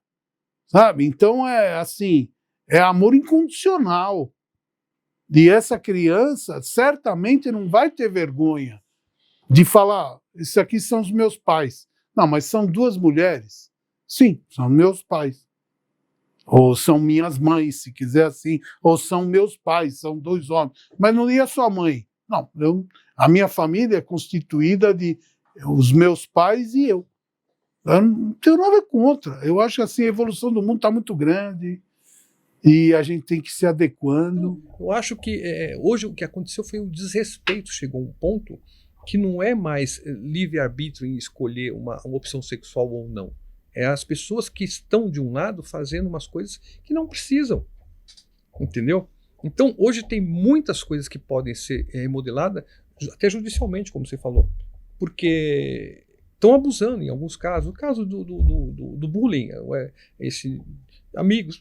sabe? Então é assim, é amor incondicional. E essa criança certamente não vai ter vergonha de falar, esses aqui são os meus pais. Não, mas são 2 mulheres. Sim, são meus pais. Ou são minhas mães, se quiser assim, ou são meus pais, são 2 homens. Mas não ia sua mãe. Não, a minha família é constituída de os meus pais e eu. Eu não tenho nada contra. Eu acho que assim, a evolução do mundo está muito grande e a gente tem que ir se adequando. Eu acho que hoje o que aconteceu foi um desrespeito. Chegou a um ponto que não é mais livre-arbítrio em escolher uma opção sexual ou não. É as pessoas que estão de um lado fazendo umas coisas que não precisam. Entendeu? Então, hoje tem muitas coisas que podem ser remodeladas, até judicialmente, como você falou, porque estão abusando em alguns casos. O caso do bullying, amigos,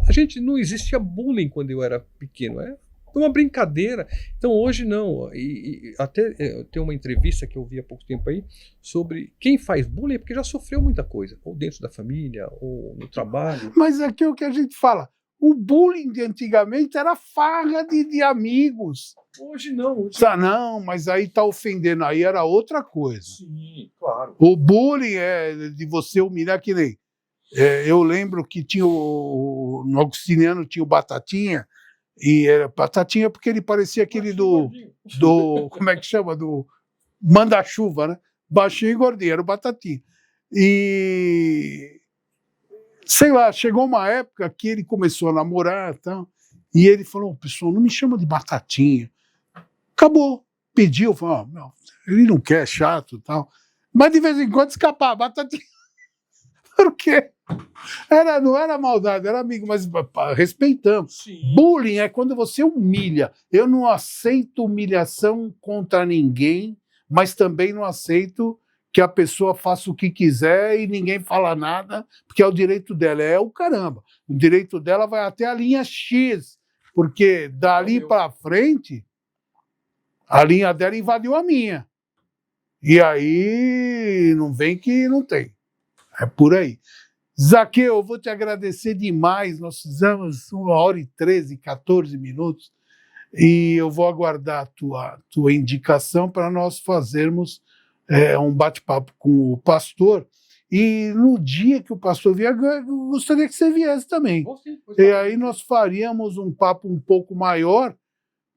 a gente não existia bullying quando eu era pequeno, é uma brincadeira. Então, hoje não. E até tem uma entrevista que eu vi há pouco tempo aí sobre quem faz bullying porque já sofreu muita coisa, ou dentro da família, ou no trabalho. Mas aqui é o que a gente fala. O bullying de antigamente era farra de amigos. Hoje não. Hoje... Não, mas aí está ofendendo. Aí era outra coisa. Sim, claro. O bullying é de você humilhar que nem... eu lembro que tinha no Augustiniano tinha o Batatinha, e era Batatinha porque ele parecia aquele do como é que chama? Do manda-chuva, né? Baixinho e gordinho, era o Batatinha. E, sei lá, chegou uma época que ele começou a namorar e tal, e ele falou, pessoal, não me chama de Batatinha. Acabou. Pediu, falou, não, ele não quer, é chato e tal. Mas de vez em quando escapava, Batatinha. Por quê? Não era maldade, era amigo, mas respeitamos. Sim. Bullying é quando você humilha. Eu não aceito humilhação contra ninguém, mas também não aceito que a pessoa faça o que quiser e ninguém fala nada, porque é o direito dela. É o caramba. O direito dela vai até a linha X, porque dali para frente, a linha dela invadiu a minha. E aí não vem que não tem. É por aí. Zaqueu, eu vou te agradecer demais. Nós fizemos 1h13, 14 minutos. E eu vou aguardar a tua indicação para nós fazermos um bate-papo com o pastor. E no dia que o pastor vier, eu gostaria que você viesse também. E aí nós faríamos um papo um pouco maior,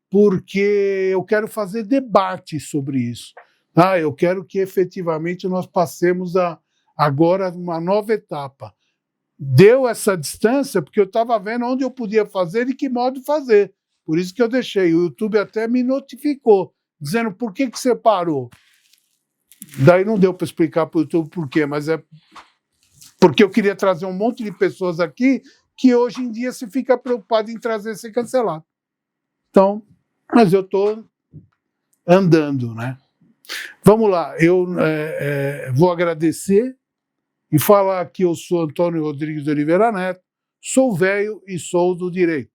porque eu quero fazer debate sobre isso. Tá? Eu quero que efetivamente nós passemos agora uma nova etapa. Deu essa distância porque eu estava vendo onde eu podia fazer e que modo fazer. Por isso que eu deixei. O YouTube até me notificou, dizendo por que você parou. Daí não deu para explicar para o YouTube por quê, mas é porque eu queria trazer um monte de pessoas aqui que hoje em dia se fica preocupado em trazer ser cancelado. Então, mas eu estou andando, né? Vamos lá, eu vou agradecer e falar que eu sou Antônio Rodrigues de Oliveira Neto, sou velho e sou do direito.